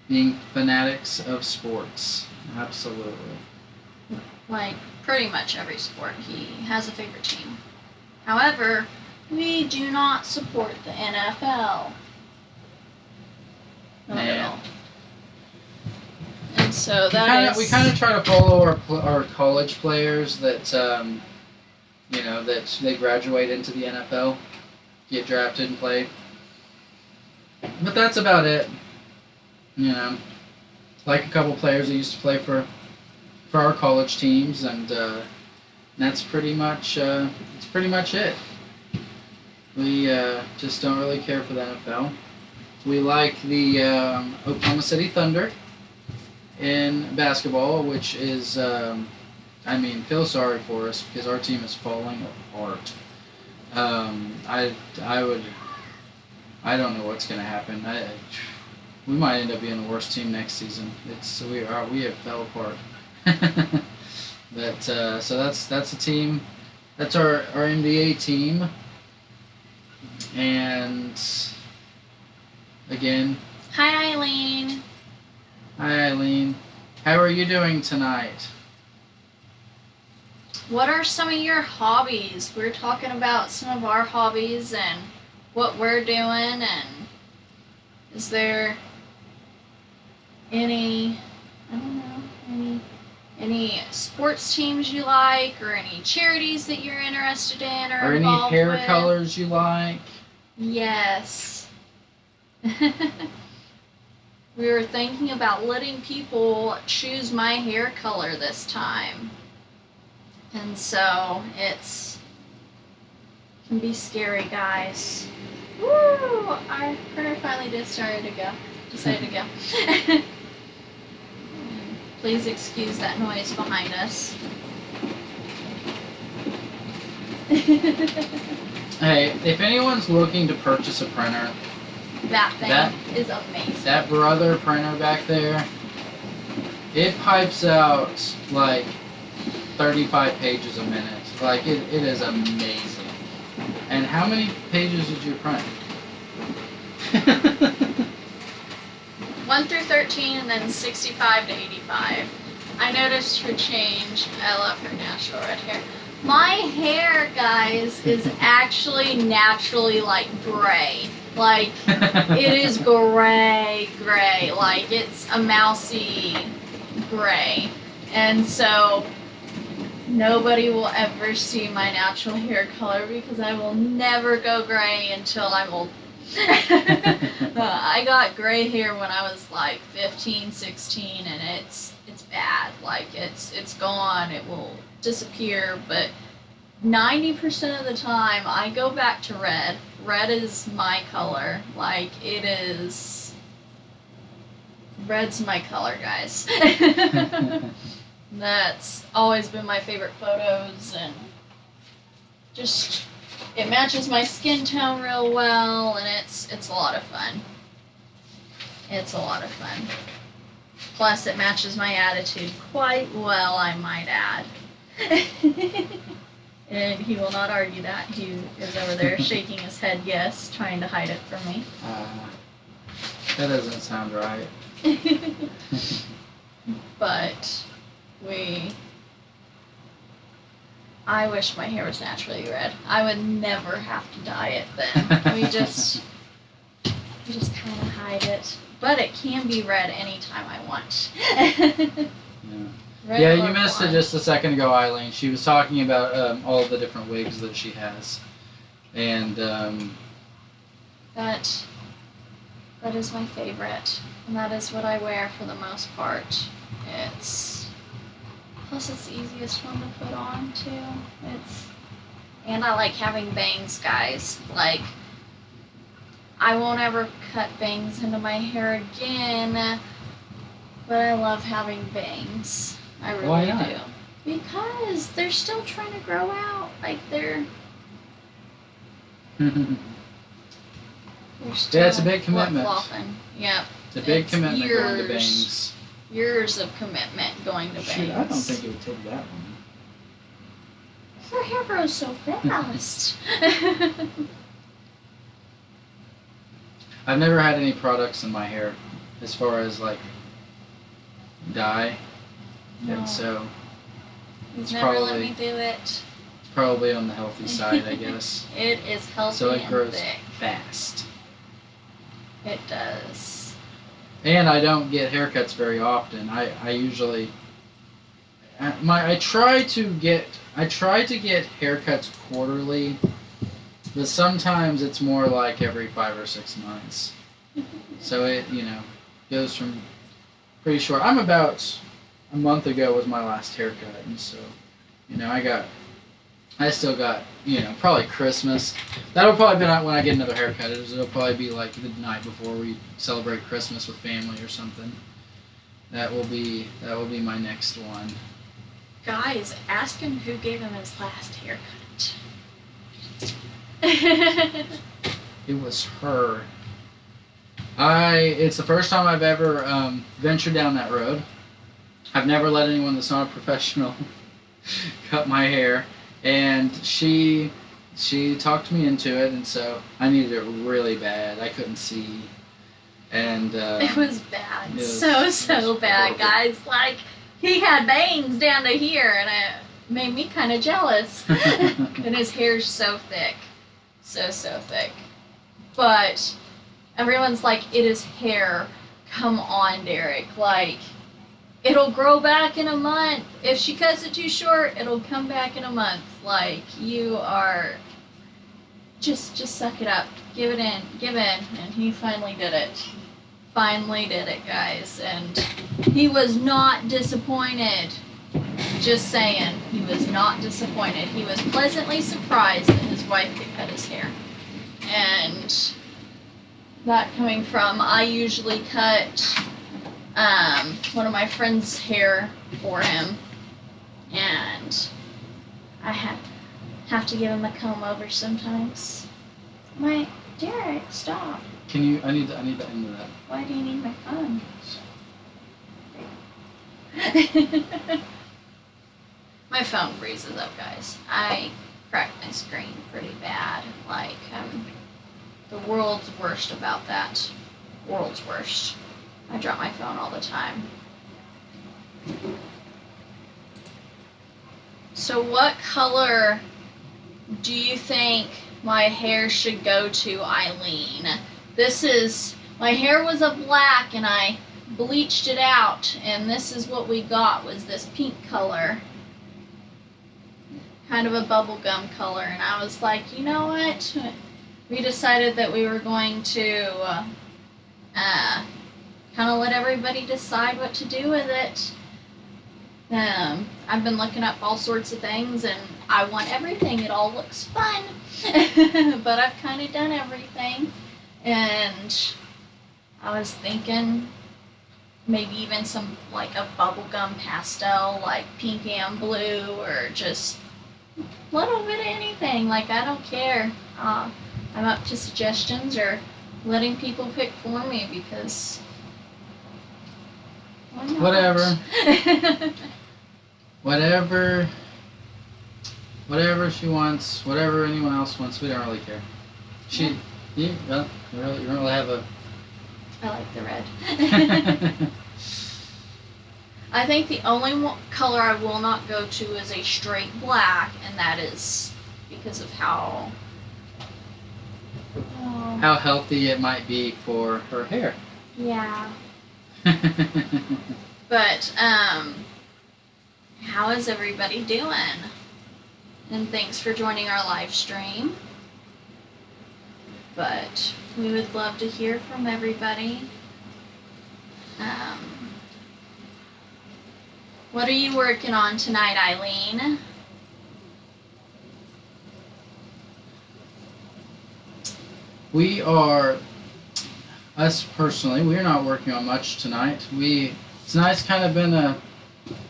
[SPEAKER 2] being fanatics of sports. Absolutely.
[SPEAKER 1] Like, pretty much every sport, he has a favorite team. However, we do not support the NFL. Not at all. And so
[SPEAKER 2] we kind of try to follow our college players that that they graduate into the NFL, get drafted and play. But that's about it. Like a couple players that used to play for our college teams, and that's pretty much it. We just don't really care for the NFL. We like the Oklahoma City Thunder in basketball, which is I mean, feel sorry for us because our team is falling apart. I would. I don't know what's gonna happen. We might end up being the worst team next season. We have fell apart. But so that's a team. That's our NBA team. And again,
[SPEAKER 1] Hi, Eileen.
[SPEAKER 2] hi Eileen. How are you doing tonight?
[SPEAKER 1] What are some of your hobbies? We're talking about some of our hobbies and what we're doing, and is there any, I don't know, any sports teams you like, or any charities that you're interested in
[SPEAKER 2] Or any
[SPEAKER 1] involved
[SPEAKER 2] hair
[SPEAKER 1] with?
[SPEAKER 2] colors you like?
[SPEAKER 1] Yes. We were thinking about letting people choose my hair color this time. And so can be scary, guys. Woo! Our printer finally decided to go. Please excuse that noise behind us.
[SPEAKER 2] Hey, if anyone's looking to purchase a printer,
[SPEAKER 1] That thing is amazing.
[SPEAKER 2] that brother printer back there, it pipes out like 35 pages a minute. Like it is amazing. And how many pages did you print?
[SPEAKER 1] 1 through 13 and then 65 to 85. I noticed her change. I love her natural red hair. My hair, guys, is actually naturally like gray. Like, it is gray. Like, it's a mousy gray. And so, nobody will ever see my natural hair color because I will never go gray until I'm old. I got gray hair when I was like 15, 16, and it's bad. Like, it's gone. It will disappear, but 90% of the time I go back to red. Red is my color. Like, red's my color, guys. That's always been my favorite photos, and just it matches my skin tone real well, and it's a lot of fun. It's a lot of fun. Plus, it matches my attitude quite well, I might add. And he will not argue that. He is over there shaking his head yes, trying to hide it from me.
[SPEAKER 2] That doesn't sound right.
[SPEAKER 1] But I wish my hair was naturally red. I would never have to dye it then. We just kind of hide it. But it can be red anytime I want.
[SPEAKER 2] Yeah. Yeah, you missed it just a second ago, Eileen. She was talking about all the different wigs that she has. And
[SPEAKER 1] that is my favorite. And that is what I wear for the most part. Plus it's the easiest one to put on too. And I like having bangs, guys. Like, I won't ever cut bangs into my hair again, but I love having bangs. I really
[SPEAKER 2] Why not?
[SPEAKER 1] do. Because they're still trying to grow out. Like, they're still
[SPEAKER 2] Yeah, it's a big commitment.
[SPEAKER 1] flip-flopping. Yep.
[SPEAKER 2] It's a big commitment going to
[SPEAKER 1] years.
[SPEAKER 2] bangs.
[SPEAKER 1] Years of commitment going to bangs.
[SPEAKER 2] Shoot, I don't think it would take that one.
[SPEAKER 1] Her hair grows so fast.
[SPEAKER 2] I've never had any products in my hair as far as like dye.
[SPEAKER 1] No.
[SPEAKER 2] And so
[SPEAKER 1] He's never let me do it.
[SPEAKER 2] it's probably on the healthy side, I guess.
[SPEAKER 1] It is healthy
[SPEAKER 2] So it
[SPEAKER 1] and
[SPEAKER 2] grows
[SPEAKER 1] thick.
[SPEAKER 2] fast.
[SPEAKER 1] It does.
[SPEAKER 2] And I don't get haircuts very often. I usually I try to get haircuts quarterly, but sometimes it's more like every 5 or 6 months. So it goes from pretty short. I'm about a month ago was my last haircut, and so I still got probably Christmas. That'll probably be when I get another haircut. It'll probably be like the night before we celebrate Christmas with family or something. That will be my next one.
[SPEAKER 1] Guys, ask him who gave him his last haircut.
[SPEAKER 2] It was her. It's the first time I've ever ventured down that road. I've never let anyone that's not a professional cut my hair, and she talked me into it, and so I needed it really bad. I couldn't see, and
[SPEAKER 1] it was bad.
[SPEAKER 2] It was
[SPEAKER 1] So bad,
[SPEAKER 2] horrible.
[SPEAKER 1] guys. Like, he had bangs down to here, and it made me kind of jealous. And his hair's so thick. So thick. But everyone's like, it is hair. Come on, Derek. Like, it'll grow back in a month. If she cuts it too short, it'll come back in a month. Like, you are... Just suck it up. Give in. And he finally did it. Finally did it, guys. And he was not disappointed. Just saying. He was not disappointed. He was pleasantly surprised that his wife could cut his hair. And that coming from, I usually cut one of my friend's hair for him. And I have to give him a comb over sometimes. Derek, stop.
[SPEAKER 2] Can you? I need to end that.
[SPEAKER 1] Why do you need my phone? My phone freezes up, guys. I cracked my screen pretty bad. Like, the world's worst about that. World's worst. I drop my phone all the time. So what color do you think my hair should go to, Eileen? My hair was a black and I bleached it out, and this is what we got, was this pink color. Kind of a bubblegum color, and I was like, you know what? We decided that we were going to kind of let everybody decide what to do with it. I've been looking up all sorts of things, and I want everything. It all looks fun, but I've kind of done everything, and I was thinking maybe even some, like, a bubblegum pastel, like pink and blue, or just a little bit of anything. Like, I don't care. I'm up to suggestions or letting people pick for me, because why not?
[SPEAKER 2] Whatever she wants, whatever anyone else wants, we don't really care. You don't really have a...
[SPEAKER 1] I like the red. I think the only color I will not go to is a straight black, and that is because of how
[SPEAKER 2] healthy it might be for her hair.
[SPEAKER 1] Yeah. But, how is everybody doing? And thanks for joining our live stream. But we would love to hear from everybody. What are you working on tonight, Eileen?
[SPEAKER 2] We are, us personally, we're not working on much tonight. Tonight's kind of been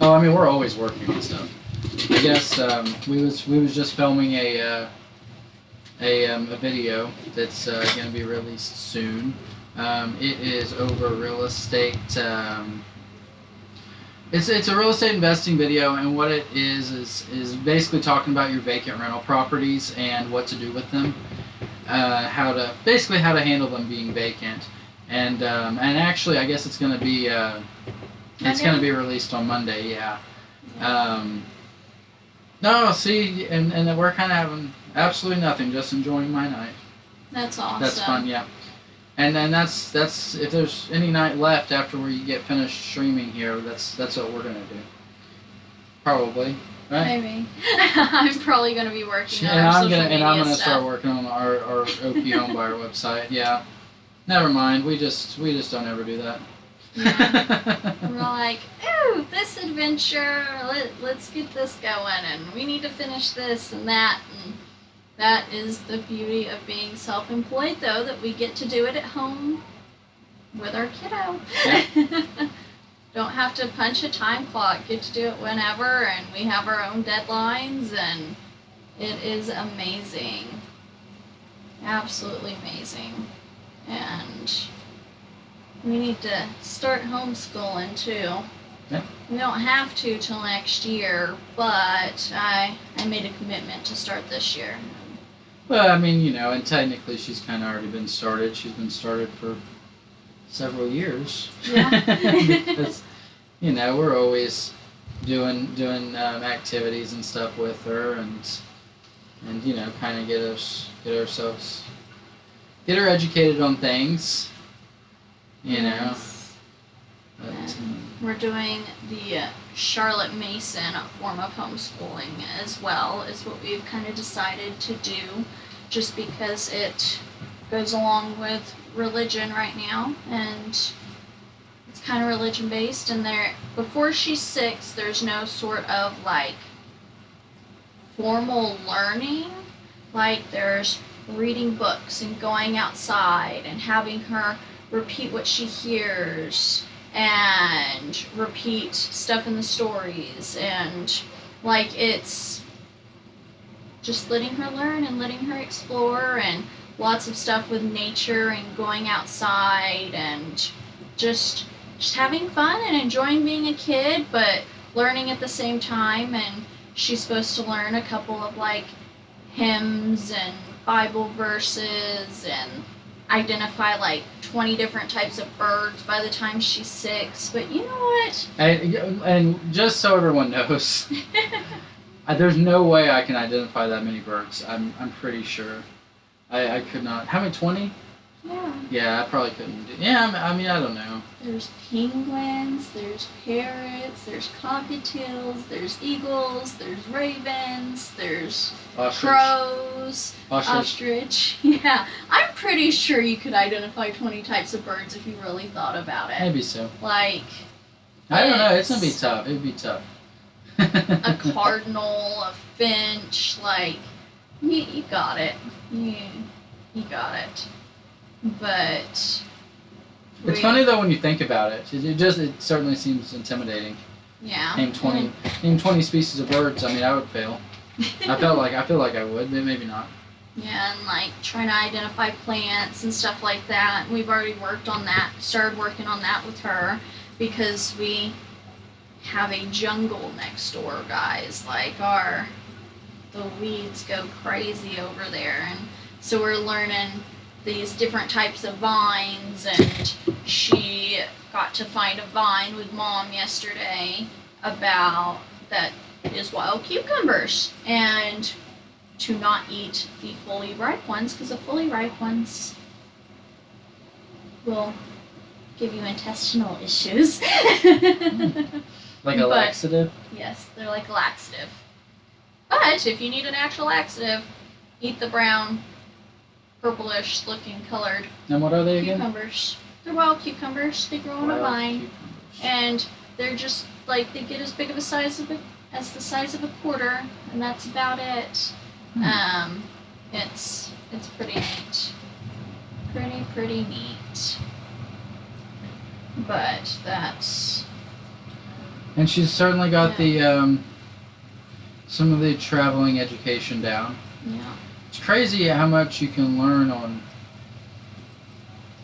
[SPEAKER 2] we're always working on stuff. I guess we was just filming a video that's going to be released soon. It is over real estate. It's a real estate investing video, and what it is basically talking about your vacant rental properties and what to do with them, how to handle them being vacant, and actually I guess it's going to be released on Monday. Yeah. No, see, and we're kind of having absolutely nothing, just enjoying my night.
[SPEAKER 1] That's awesome.
[SPEAKER 2] That's fun, yeah. And then that's if there's any night left after we get finished streaming here, that's what we're gonna do. Probably, right?
[SPEAKER 1] Maybe. I'm probably gonna be working on our social media stuff.
[SPEAKER 2] And I'm gonna start working on our Okie Home Buyer website. Yeah. Never mind. We just don't ever do that.
[SPEAKER 1] Yeah. We're like, ooh, this adventure. Let's get this going, and we need to finish this and that. And that is the beauty of being self-employed, though, that we get to do it at home with our kiddo.
[SPEAKER 2] Yeah.
[SPEAKER 1] don't have to punch a time clock, get to do it whenever, and we have our own deadlines, and it is amazing. Absolutely amazing. And we need to start homeschooling too.
[SPEAKER 2] Yeah.
[SPEAKER 1] We don't have to till next year, but I made a commitment to start this year.
[SPEAKER 2] Well, I mean, you know, and technically she's kind of already been started. She's been started for several years.
[SPEAKER 1] Yeah.
[SPEAKER 2] Because, you know, we're always doing activities and stuff with her, and you know, kind of get her educated on things. You know. But,
[SPEAKER 1] we're doing the Charlotte Mason form of homeschooling as well, is what we've kind of decided to do, just because it goes along with religion right now, and it's kind of religion based. And there, before she's 6, there's no sort of like formal learning. Like there's reading books and going outside and having her repeat what she hears and repeat stuff in the stories, and like it's just letting her learn and letting her explore, and lots of stuff with nature and going outside and just having fun and enjoying being a kid, but learning at the same time. And she's supposed to learn a couple of like hymns and Bible verses and identify like 20 different types of birds by the time she's 6. But you know what?
[SPEAKER 2] And just so everyone knows, there's no way I can identify that many birds. I'm pretty sure. I could not. How many? 20?
[SPEAKER 1] Yeah.
[SPEAKER 2] Yeah, I probably couldn't do. Yeah, I mean, I don't know.
[SPEAKER 1] There's penguins, there's parrots, there's cockatiels, there's eagles, there's ravens, there's crows, ostrich. Yeah, I'm pretty sure you could identify 20 types of birds if you really thought about it.
[SPEAKER 2] Maybe so.
[SPEAKER 1] Like,
[SPEAKER 2] I don't know. It's gonna be tough. It'd be tough.
[SPEAKER 1] A cardinal, a finch, like, you got it. You got it. But
[SPEAKER 2] it's funny though when you think about it. It certainly seems intimidating.
[SPEAKER 1] Yeah.
[SPEAKER 2] Name 20 species of birds. I mean, I would fail. I feel like I would, but maybe not.
[SPEAKER 1] Yeah, and like trying to identify plants and stuff like that. We've already started working on that with her, because we have a jungle next door, guys. Like the weeds go crazy over there, and so we're learning these different types of vines, and she got to find a vine with Mom yesterday about that is wild cucumbers, and to not eat the fully ripe ones, because the fully ripe ones will give you intestinal issues.
[SPEAKER 2] Like a laxative?
[SPEAKER 1] Yes, they're like a laxative. But if you need an actual laxative, eat the brown, purplish looking colored
[SPEAKER 2] And what are they again?
[SPEAKER 1] cucumbers. They're wild cucumbers. They grow on a vine, and they're just like, they get as big of a size as the size of a quarter, and that's about it. It's pretty neat. Pretty neat. But that's.
[SPEAKER 2] And she's certainly got the some of the traveling education down.
[SPEAKER 1] Yeah.
[SPEAKER 2] It's crazy how much you can learn on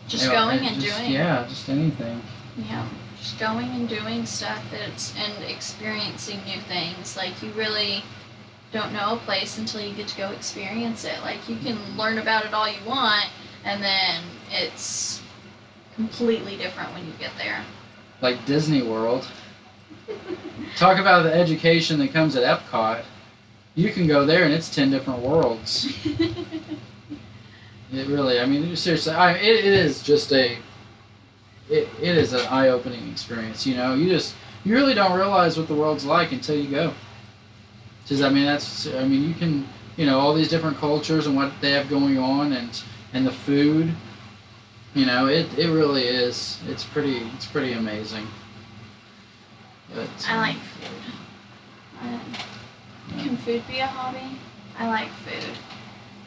[SPEAKER 1] just going and doing.
[SPEAKER 2] Yeah, just anything.
[SPEAKER 1] Yeah, just going and doing stuff. And experiencing new things. Like, you really don't know a place until you get to go experience it. Like, you can learn about it all you want, and then it's completely different when you get there.
[SPEAKER 2] Like Disney World. Talk about the education that comes at Epcot. You can go there and it's 10 different worlds. It really, I mean, seriously, it is just it is an eye-opening experience. You know, you really don't realize what the world's like until you go. Because you can, you know, all these different cultures and what they have going on, and the food. You know, it really is. It's pretty amazing. But,
[SPEAKER 1] I like food. Can food be a hobby? I like food.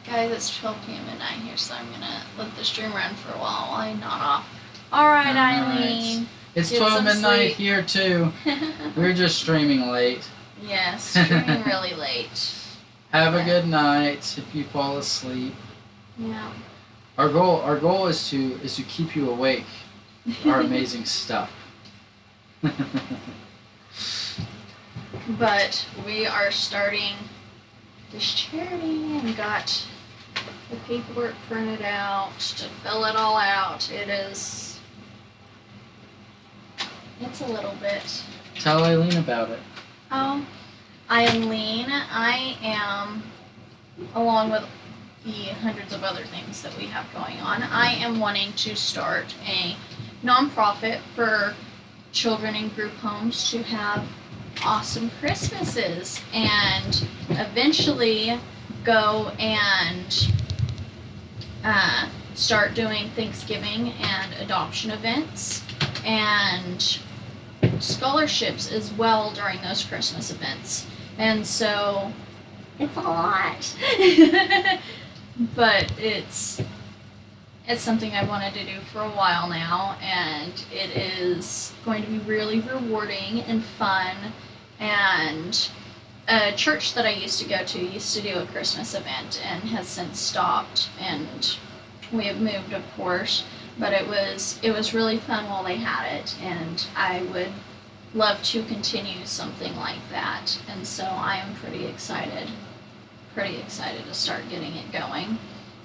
[SPEAKER 1] Guys, it's 12 p.m. midnight here, so I'm gonna let the stream run for a while I nod off. Alright, Eileen.
[SPEAKER 2] It's
[SPEAKER 1] Get
[SPEAKER 2] 12
[SPEAKER 1] some
[SPEAKER 2] midnight
[SPEAKER 1] sleep.
[SPEAKER 2] here too. We're just streaming late.
[SPEAKER 1] Yes, streaming really late.
[SPEAKER 2] Have a good night if you fall asleep.
[SPEAKER 1] Yeah.
[SPEAKER 2] Our goal is to keep you awake. Our amazing stuff.
[SPEAKER 1] But we are starting this charity and got the paperwork printed out to fill it all out. It's a little bit.
[SPEAKER 2] Tell Eileen about it.
[SPEAKER 1] Eileen, I am, along with the hundreds of other things that we have going on, I am wanting to start a nonprofit for children in group homes to have awesome Christmases and eventually go and start doing Thanksgiving and adoption events and scholarships as well during those Christmas events. And so it's a lot. But it's something I've wanted to do for a while now, and it is going to be really rewarding and fun. And a church that I used to go to used to do a Christmas event and has since stopped, and we have moved, of course, but it was really fun while they had it, and I would love to continue something like that. And so I am pretty excited to start getting it going.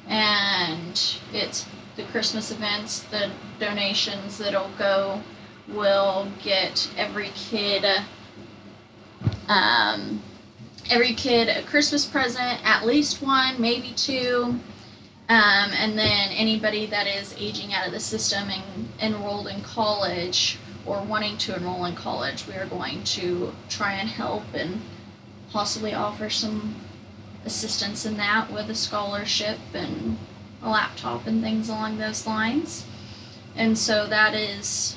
[SPEAKER 1] And it's the Christmas events, the donations that'll go will get every kid a Christmas present, at least one, maybe two. And then anybody that is aging out of the system and enrolled in college or wanting to enroll in college, we are going to try and help and possibly offer some assistance in that with a scholarship and a laptop and things along those lines. And so that is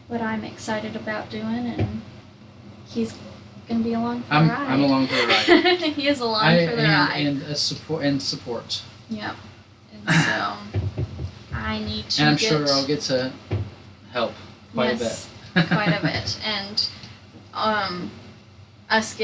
[SPEAKER 1] what I'm excited about doing, and he's going to be along for the ride. I'm
[SPEAKER 2] along for the ride.
[SPEAKER 1] He is along for the ride.
[SPEAKER 2] And support.
[SPEAKER 1] Yep. And so I need to
[SPEAKER 2] And I'm sure I'll get to help quite a bit.
[SPEAKER 1] Quite a bit. And us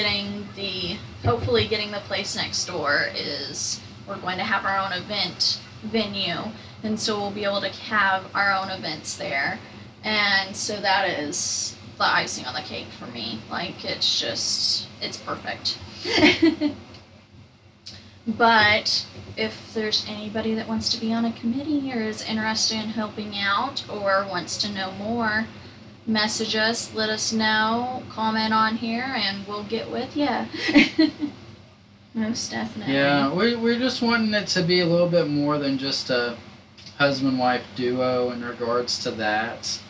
[SPEAKER 1] hopefully getting the place next door is, we're going to have our own event venue, and so we'll be able to have our own events there. And so that is the icing on the cake for me. Like, it's perfect. But if there's anybody that wants to be on a committee or is interested in helping out or wants to know more, message us, let us know, comment on here, and we'll get with you. Most definitely.
[SPEAKER 2] Yeah, we're just wanting it to be a little bit more than just a husband-wife duo in regards to that.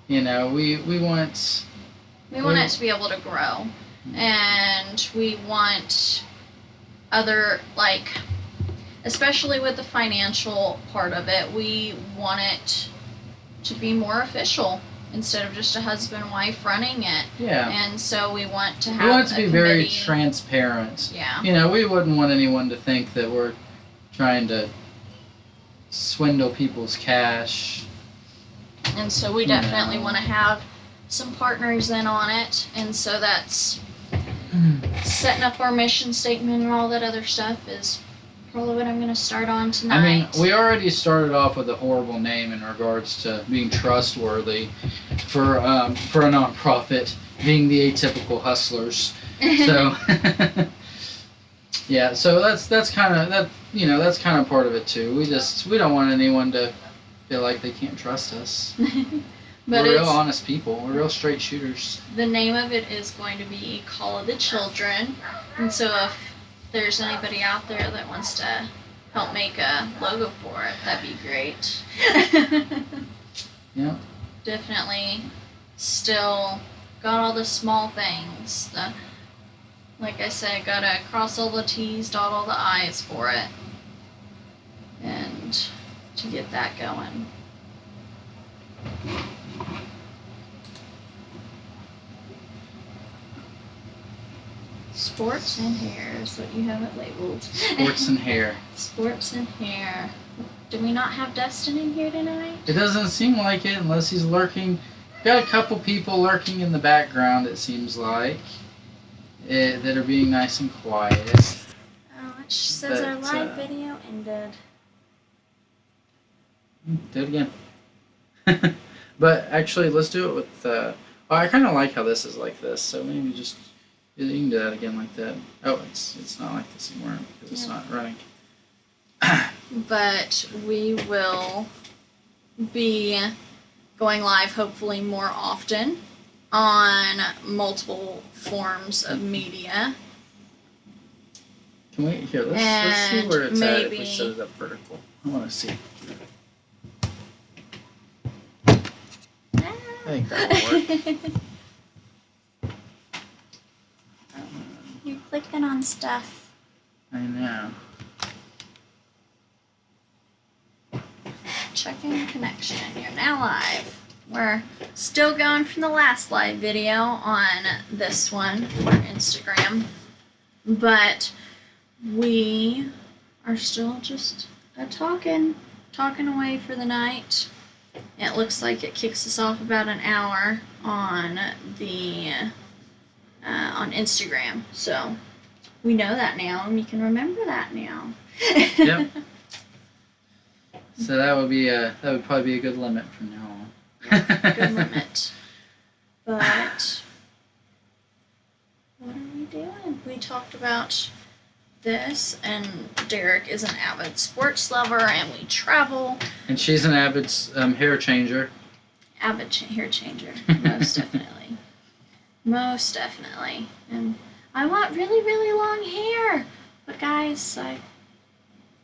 [SPEAKER 2] You know, we want
[SPEAKER 1] it to be able to grow, and we want other, like, especially with the financial part of it, we want it to be more official instead of just a husband and wife running it.
[SPEAKER 2] Yeah.
[SPEAKER 1] And so we want to have
[SPEAKER 2] we want it to be
[SPEAKER 1] committee.
[SPEAKER 2] very transparent.
[SPEAKER 1] Yeah.
[SPEAKER 2] You know, we wouldn't want anyone to think that we're trying to swindle people's cash.
[SPEAKER 1] And so we definitely want to have some partners in on it, and so that's setting up our mission statement and all that other stuff is probably what I'm going to start on tonight.
[SPEAKER 2] I mean, we already started off with a horrible name in regards to being trustworthy for a nonprofit, being the Atypical Hustlers. So yeah, so that's kind of that. You know, that's kind of part of it too. We don't want anyone to feel like they can't trust us.
[SPEAKER 1] But
[SPEAKER 2] we're real honest people. We're real straight shooters.
[SPEAKER 1] The name of it is going to be Call of the Children, and so if there's anybody out there that wants to help make a logo for it, that'd be great.
[SPEAKER 2] Yeah.
[SPEAKER 1] Definitely still got all the small things. Like I said, gotta cross all the T's, dot all the I's for it. And to get that going. Sports and hair is what you have it labeled.
[SPEAKER 2] Sports and hair.
[SPEAKER 1] Sports and hair. Do we not have Dustin in here tonight?
[SPEAKER 2] It doesn't seem like it unless he's lurking got a couple people lurking in the background, it seems like, that are being nice and quiet.
[SPEAKER 1] Oh, it says our live video ended.
[SPEAKER 2] Do it again. But actually, let's do it with. Well, I kind of like how this is like this, so maybe just you can do that again like that. Oh, it's not like this anymore because it's not running.
[SPEAKER 1] But we will be going live hopefully more often on multiple forms of media.
[SPEAKER 2] Can we here? Let's see where it's at if we set it up vertical. I want to see. I think that will work.
[SPEAKER 1] You're clicking on stuff.
[SPEAKER 2] I know.
[SPEAKER 1] Checking connection. You're now live. We're still going from the last live video on this one for Instagram, but we are still just talking away for the night. It looks like it kicks us off about an hour on the on Instagram, so we know that now and we can remember that now.
[SPEAKER 2] Yep. So that would probably be a good limit from now on.
[SPEAKER 1] Yeah, good limit. But what are we doing? We talked about this, and Derek is an avid sports lover, and we travel.
[SPEAKER 2] And she's an avid hair changer.
[SPEAKER 1] Avid hair changer, most definitely. Most definitely. And I want really, really long hair. But guys, I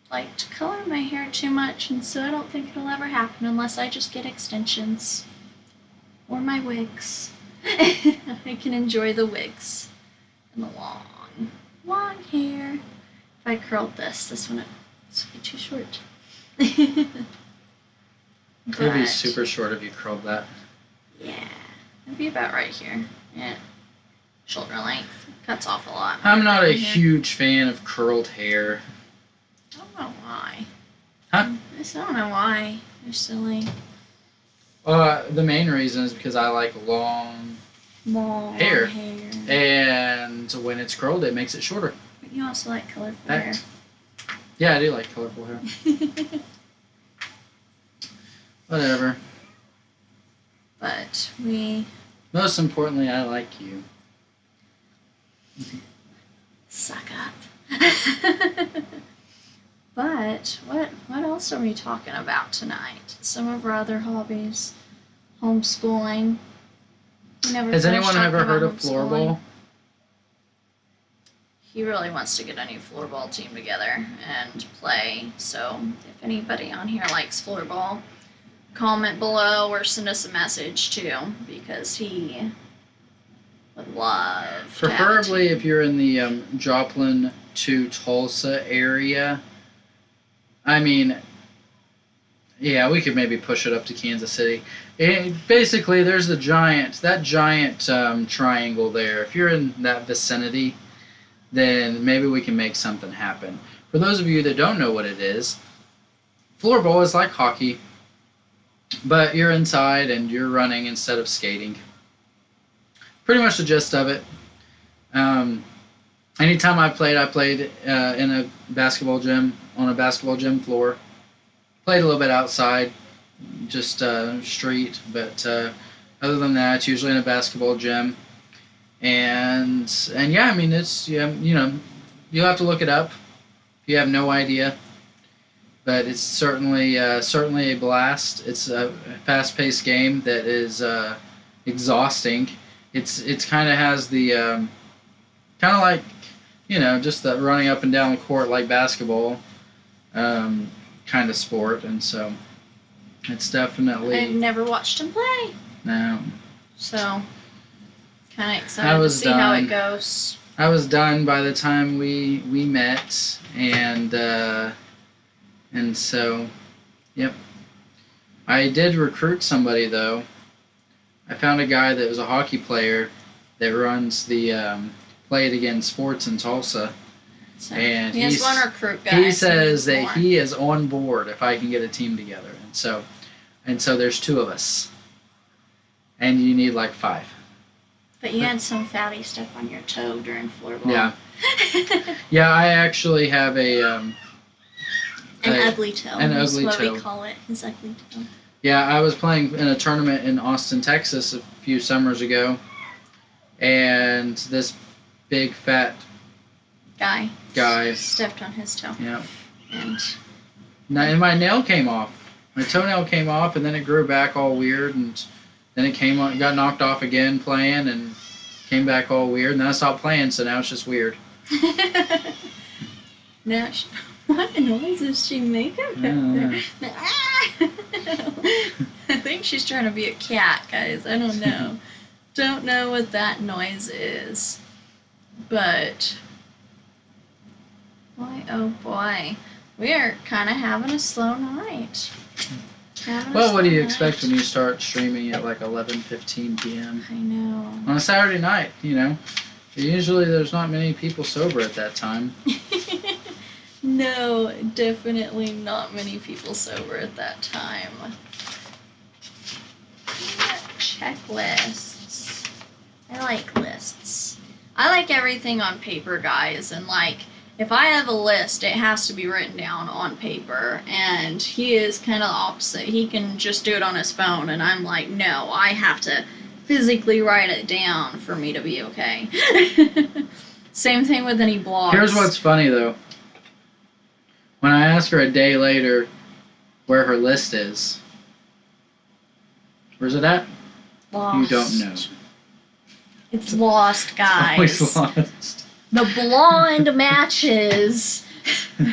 [SPEAKER 1] like to color my hair too much, and so I don't think it'll ever happen unless I just get extensions. Or my wigs. I can enjoy the wigs. And the long hair. If I curled this one would be too short.
[SPEAKER 2] It would be super short if you curled that.
[SPEAKER 1] Yeah, it'd be about right here. Yeah, shoulder length. Cuts off a lot.
[SPEAKER 2] I'm not a huge fan of curled hair.
[SPEAKER 1] I don't know why.
[SPEAKER 2] Huh?
[SPEAKER 1] I just don't know why. They're silly.
[SPEAKER 2] The main reason is because I like long hair. And when it's curled, it makes it shorter.
[SPEAKER 1] But you also like colorful hair.
[SPEAKER 2] Yeah, I do like colorful hair. Whatever.
[SPEAKER 1] But
[SPEAKER 2] most importantly, I like you.
[SPEAKER 1] Suck up. But what else are we talking about tonight? Some of our other hobbies. Homeschooling.
[SPEAKER 2] Has anyone ever heard of floorball?
[SPEAKER 1] He really wants to get a new floorball team together and play. So if anybody on here likes floorball, comment below or send us a message too, because he would love to
[SPEAKER 2] Preferably if you're in the Joplin to Tulsa area. I mean, yeah, we could maybe push it up to Kansas City. Basically, there's that giant triangle there. If you're in that vicinity, then maybe we can make something happen. For those of you that don't know what it is, floorball is like hockey, but you're inside and you're running instead of skating. Pretty much the gist of it. Anytime I played in a basketball gym, on a basketball gym floor. Played a little bit outside, just street, but other than that, it's usually in a basketball gym. And yeah, I mean, it's, yeah, you'll have to look it up if you have no idea. But it's certainly a blast. It's a fast-paced game that is exhausting. It's kind of has the kind of like, just the running up and down the court like basketball kind of sport, and so it's definitely.
[SPEAKER 1] I've never watched him play.
[SPEAKER 2] No.
[SPEAKER 1] So kind of excited to see how it goes.
[SPEAKER 2] I was done by the time we met, and so, yep. I did recruit somebody though. I found a guy that was a hockey player that runs the Play It Again Sports in Tulsa.
[SPEAKER 1] So
[SPEAKER 2] and
[SPEAKER 1] he has one recruit guy.
[SPEAKER 2] He says that he is on board if I can get a team together, and so there's two of us. and you need like 5.
[SPEAKER 1] But you had some fatty stuff on your toe during floorball.
[SPEAKER 2] Yeah. Yeah, I actually have
[SPEAKER 1] an ugly toe.
[SPEAKER 2] An
[SPEAKER 1] That's
[SPEAKER 2] ugly
[SPEAKER 1] what
[SPEAKER 2] toe.
[SPEAKER 1] we call it. His ugly toe.
[SPEAKER 2] Yeah, I was playing in a tournament in Austin, Texas a few summers ago, and this big fat
[SPEAKER 1] Guy
[SPEAKER 2] guy
[SPEAKER 1] stepped on his toe.
[SPEAKER 2] Yeah.
[SPEAKER 1] And
[SPEAKER 2] my nail came off. My toenail came off, and then it grew back all weird, and then it got knocked off again playing, and came back all weird, and then I stopped playing, so now it's just weird.
[SPEAKER 1] Now, what noise is she making back there? I think she's trying to be a cat, guys. I don't know. Don't know what that noise is. But, boy, oh boy. We are kind of having a slow night.
[SPEAKER 2] Well, what do you expect when you start streaming at like 11:15 p.m.?
[SPEAKER 1] I know.
[SPEAKER 2] On a Saturday night, you know. Usually there's not many people sober at that time.
[SPEAKER 1] No, definitely not many people sober at that time. Checklists. I like lists. I like everything on paper, guys, and like, if I have a list, it has to be written down on paper, and he is kind of opposite. He can just do it on his phone, and I'm like, no, I have to physically write it down for me to be okay. Same thing with any blogs.
[SPEAKER 2] Here's what's funny, though. When I ask her a day later where her list is, where's it at?
[SPEAKER 1] Lost.
[SPEAKER 2] You don't know.
[SPEAKER 1] It's lost, guys.
[SPEAKER 2] Always lost.
[SPEAKER 1] The blonde matches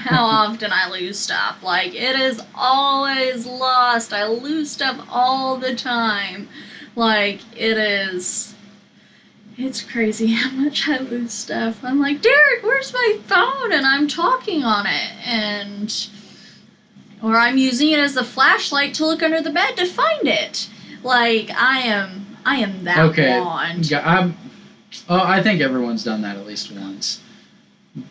[SPEAKER 1] how often I lose stuff. Like, it is always lost. I lose stuff all the time. Like, it's crazy how much I lose stuff. I'm like, Derek, where's my phone? And I'm talking on it. Or I'm using it as the flashlight to look under the bed to find it. Like, I am that blonde.
[SPEAKER 2] Yeah, I think everyone's done that at least once.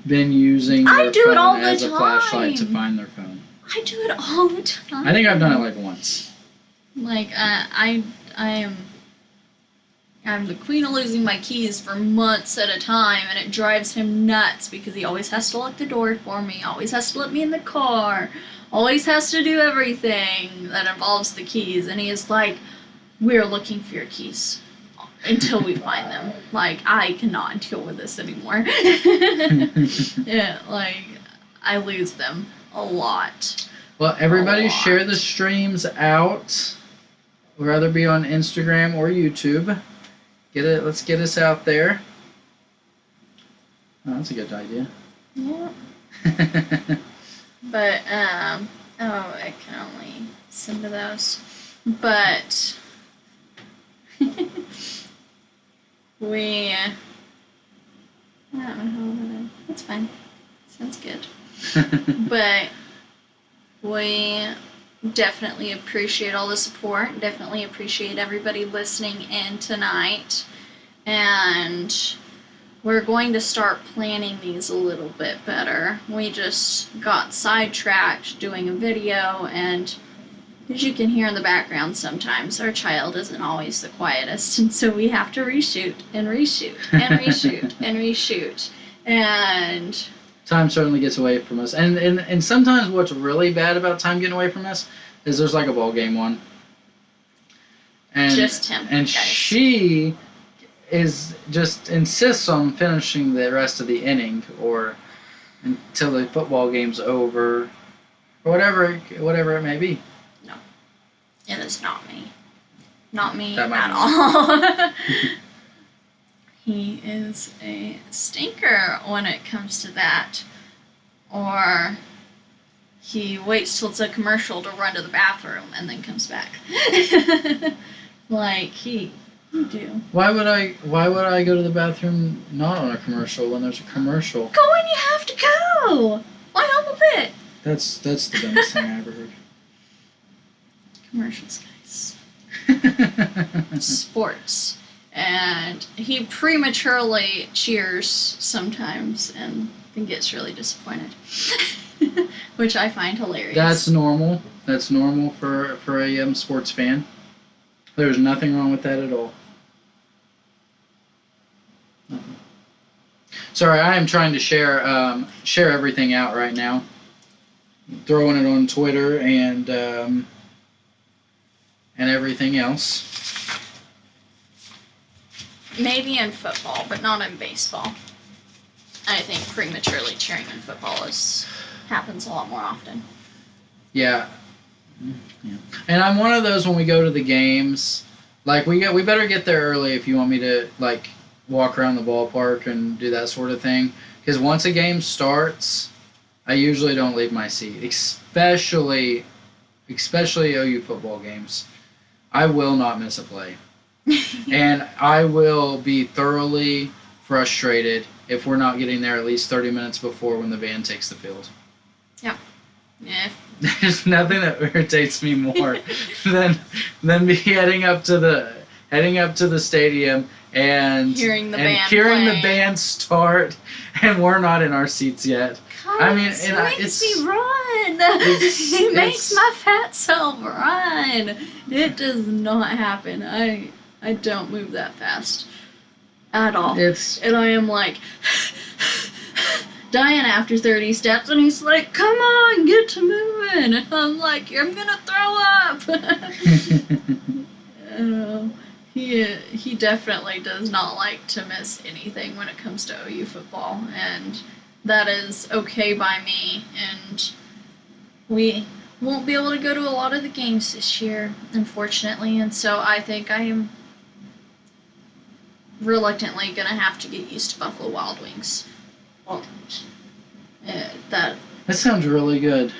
[SPEAKER 2] Been using their phone as a flashlight to find their phone.
[SPEAKER 1] I do it all the time.
[SPEAKER 2] I think I've done it like once.
[SPEAKER 1] Like, I'm the queen of losing my keys for months at a time, and it drives him nuts because he always has to lock the door for me, always has to let me in the car, always has to do everything that involves the keys, and he is like, we're looking for your keys until we find them. Like, I cannot deal with this anymore. Yeah, like, I lose them a lot.
[SPEAKER 2] Well, everybody share the streams out. We'd rather be on Instagram or YouTube. Let's get us out there. Oh, that's a good idea.
[SPEAKER 1] Yeah. But, I can only send to those. But, I don't know. That's fine. Sounds good. But we definitely appreciate all the support. Definitely appreciate everybody listening in tonight. And we're going to start planning these a little bit better. We just got sidetracked doing a video, and as you can hear in the background sometimes, our child isn't always the quietest, and so we have to reshoot and reshoot and reshoot and reshoot. And
[SPEAKER 2] time certainly gets away from us. And sometimes what's really bad about time getting away from us is there's like a ball game on. And,
[SPEAKER 1] just him.
[SPEAKER 2] And
[SPEAKER 1] guys.
[SPEAKER 2] she insists on finishing the rest of the inning or until the football game's over or whatever it may be.
[SPEAKER 1] No. It is not me. Not me
[SPEAKER 2] That might
[SPEAKER 1] at
[SPEAKER 2] be.
[SPEAKER 1] all. He is a stinker when it comes to that. Or he waits till it's a commercial to run to the bathroom and then comes back. Like, you do.
[SPEAKER 2] Why would I go to the bathroom not on a commercial when there's a commercial?
[SPEAKER 1] Go when you have to go! Why hop a bit?
[SPEAKER 2] That's the dumbest thing I ever heard.
[SPEAKER 1] Commercials, guys. Sports. And he prematurely cheers sometimes and then gets really disappointed. Which I find hilarious.
[SPEAKER 2] That's normal. That's normal for a sports fan. There's nothing wrong with that at all. Sorry, I am trying to share everything out right now. Throwing it on Twitter and everything else.
[SPEAKER 1] Maybe in football, but not in baseball. I think prematurely cheering in football happens a lot more often.
[SPEAKER 2] Yeah. And I'm one of those when we go to the games, like we better get there early if you want me to like walk around the ballpark and do that sort of thing. Because once a game starts, I usually don't leave my seat, especially OU football games. I will not miss a play. And I will be thoroughly frustrated if we're not getting there at least 30 minutes before when the van takes the field.
[SPEAKER 1] Yep. Yeah.
[SPEAKER 2] There's nothing that irritates me more than be heading up to the stadium and
[SPEAKER 1] hearing the
[SPEAKER 2] band start, and we're not in our seats yet. I mean,
[SPEAKER 1] it makes me run. It makes my fat self run. It does not happen. I don't move that fast at all. And I am like dying after 30 steps, and he's like, "Come on, get to moving." And I'm like, "I'm gonna throw up." He definitely does not like to miss anything when it comes to OU football, and that is okay by me. And we won't be able to go to a lot of the games this year, unfortunately, and so I think I am reluctantly gonna have to get used to Buffalo Wild Wings. That
[SPEAKER 2] sounds really good.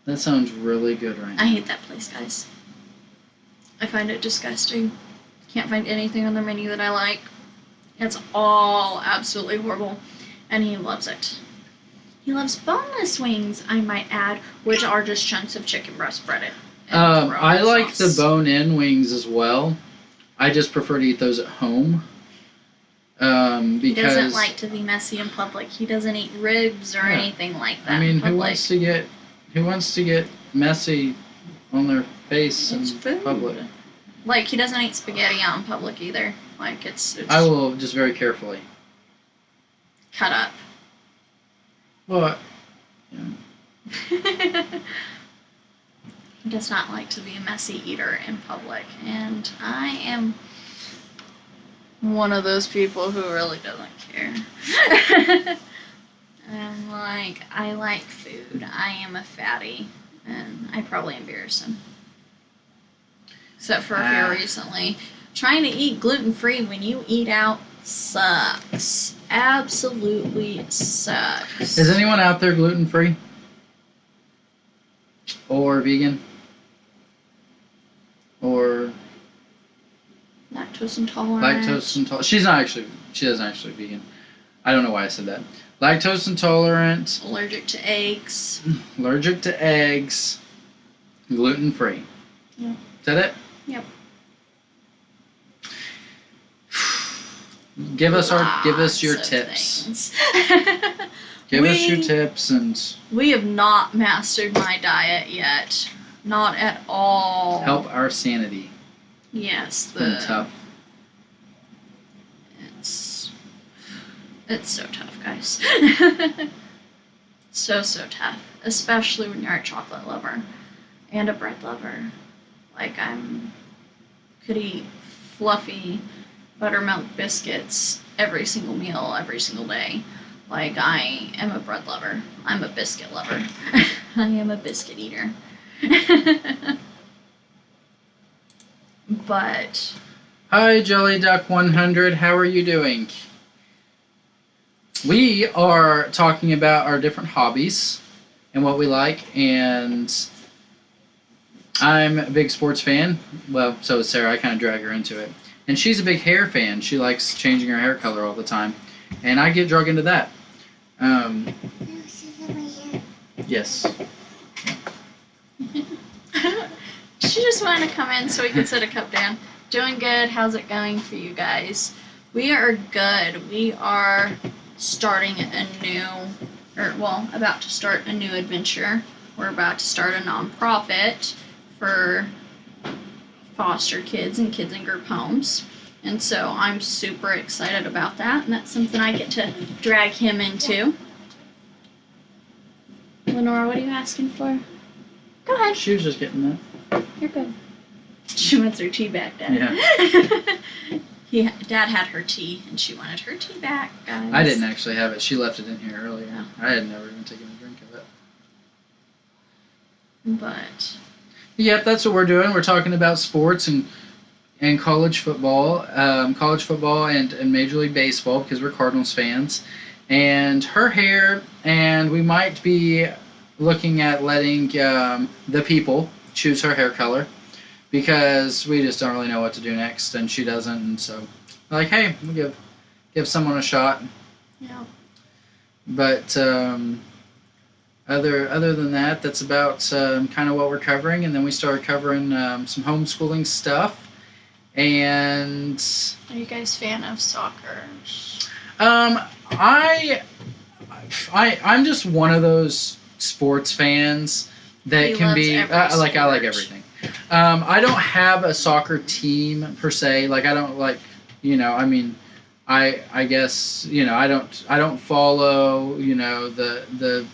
[SPEAKER 2] That sounds really good right now.
[SPEAKER 1] I hate that place, guys. I find it disgusting. Can't find anything on their menu that I like. It's all absolutely horrible, and he loves it. He loves boneless wings, I might add, which are just chunks of chicken breast breaded.
[SPEAKER 2] I like the bone-in wings as well. I just prefer to eat those at home. Because
[SPEAKER 1] he doesn't like to be messy in public. He doesn't eat ribs or anything like that.
[SPEAKER 2] I mean, who wants to get messy on their face in public?
[SPEAKER 1] Like, he doesn't eat spaghetti out in public either. Like, it's
[SPEAKER 2] I will just very carefully
[SPEAKER 1] cut up.
[SPEAKER 2] Well,
[SPEAKER 1] yeah. He does not like to be a messy eater in public, and I am one of those people who really doesn't care. I'm like, I like food. I am a fatty, and I probably embarrass him. Except for here recently. Trying to eat gluten-free when you eat out sucks. Absolutely sucks.
[SPEAKER 2] Is anyone out there gluten-free? Or vegan? Or
[SPEAKER 1] lactose intolerant.
[SPEAKER 2] She isn't actually vegan. I don't know why I said that. Lactose intolerant.
[SPEAKER 1] Allergic to eggs.
[SPEAKER 2] Gluten-free.
[SPEAKER 1] Yeah.
[SPEAKER 2] Is that it?
[SPEAKER 1] Yep.
[SPEAKER 2] Give us your tips. Give us your tips, and
[SPEAKER 1] we have not mastered my diet yet. Not at all.
[SPEAKER 2] Help our sanity.
[SPEAKER 1] Yes,
[SPEAKER 2] it's tough.
[SPEAKER 1] It's so tough, guys. So tough, especially when you're a chocolate lover and a bread lover. Like, could eat fluffy buttermilk biscuits every single meal, every single day. Like, I am a bread lover. I'm a biscuit lover. I am a biscuit eater. But
[SPEAKER 2] hi, Jelly Duck 100. How are you doing? We are talking about our different hobbies and what we like, and I'm a big sports fan. Well, so is Sarah. I kind of drag her into it. And she's a big hair fan. She likes changing her hair color all the time. And I get drug into that. Yes.
[SPEAKER 1] She just wanted to come in so we can sit a cup down. Doing good. How's it going for you guys? We are good. We are starting about to start a new adventure. We're about to start a nonprofit for foster kids and kids in group homes. And so I'm super excited about that, and that's something I get to drag him into. Lenora, what are you asking for? Go ahead.
[SPEAKER 2] She was just getting that.
[SPEAKER 1] You're good. She wants her tea back, Dad.
[SPEAKER 2] Yeah.
[SPEAKER 1] Dad had her tea, and she wanted her tea back, guys.
[SPEAKER 2] I didn't actually have it. She left it in here earlier.
[SPEAKER 1] Oh.
[SPEAKER 2] I had never even taken a drink of it.
[SPEAKER 1] But
[SPEAKER 2] yep, that's what we're doing. We're talking about sports and college football, and Major League Baseball because we're Cardinals fans. And her hair, and we might be looking at letting the people choose her hair color because we just don't really know what to do next, and she doesn't. And so, like, hey, we'll give someone a shot.
[SPEAKER 1] yeah.
[SPEAKER 2] But other than that, that's about kind of what we're covering. And then we started covering some homeschooling stuff. And
[SPEAKER 1] Are you guys fan of soccer?
[SPEAKER 2] I'm just one of those sports fans that
[SPEAKER 1] He
[SPEAKER 2] can
[SPEAKER 1] loves
[SPEAKER 2] be
[SPEAKER 1] every
[SPEAKER 2] I like
[SPEAKER 1] sport.
[SPEAKER 2] everything. I don't have a soccer team per se. Like I don't like, I mean, I guess, I don't follow, the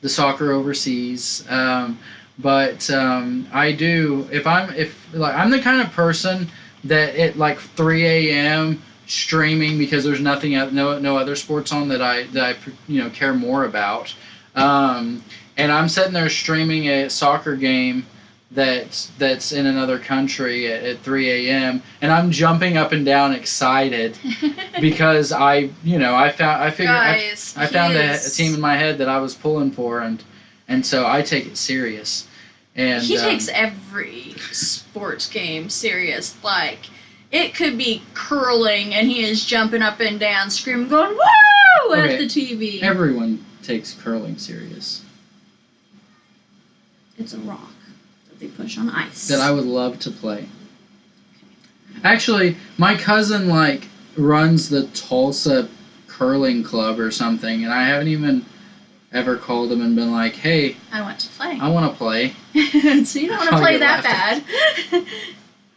[SPEAKER 2] soccer overseas. But I do if I'm the kind of person that at like 3 a.m. streaming because there's nothing no other sports on that I care more about. And I'm sitting there streaming a soccer game that's in another country at 3 a.m. and I'm jumping up and down excited because I found a team in my head that I was pulling for and so I take it serious. And
[SPEAKER 1] he takes every sports game serious. Like, it could be curling and he is jumping up and down, screaming, going, woo! At the TV.
[SPEAKER 2] Everyone takes curling serious.
[SPEAKER 1] It's a rock that they push on ice.
[SPEAKER 2] That I would love to play. Actually, my cousin, runs the Tulsa Curling Club or something, and I haven't even ever called him and been like, hey,
[SPEAKER 1] I want to play.
[SPEAKER 2] I want to play.
[SPEAKER 1] So you don't want to play that bad.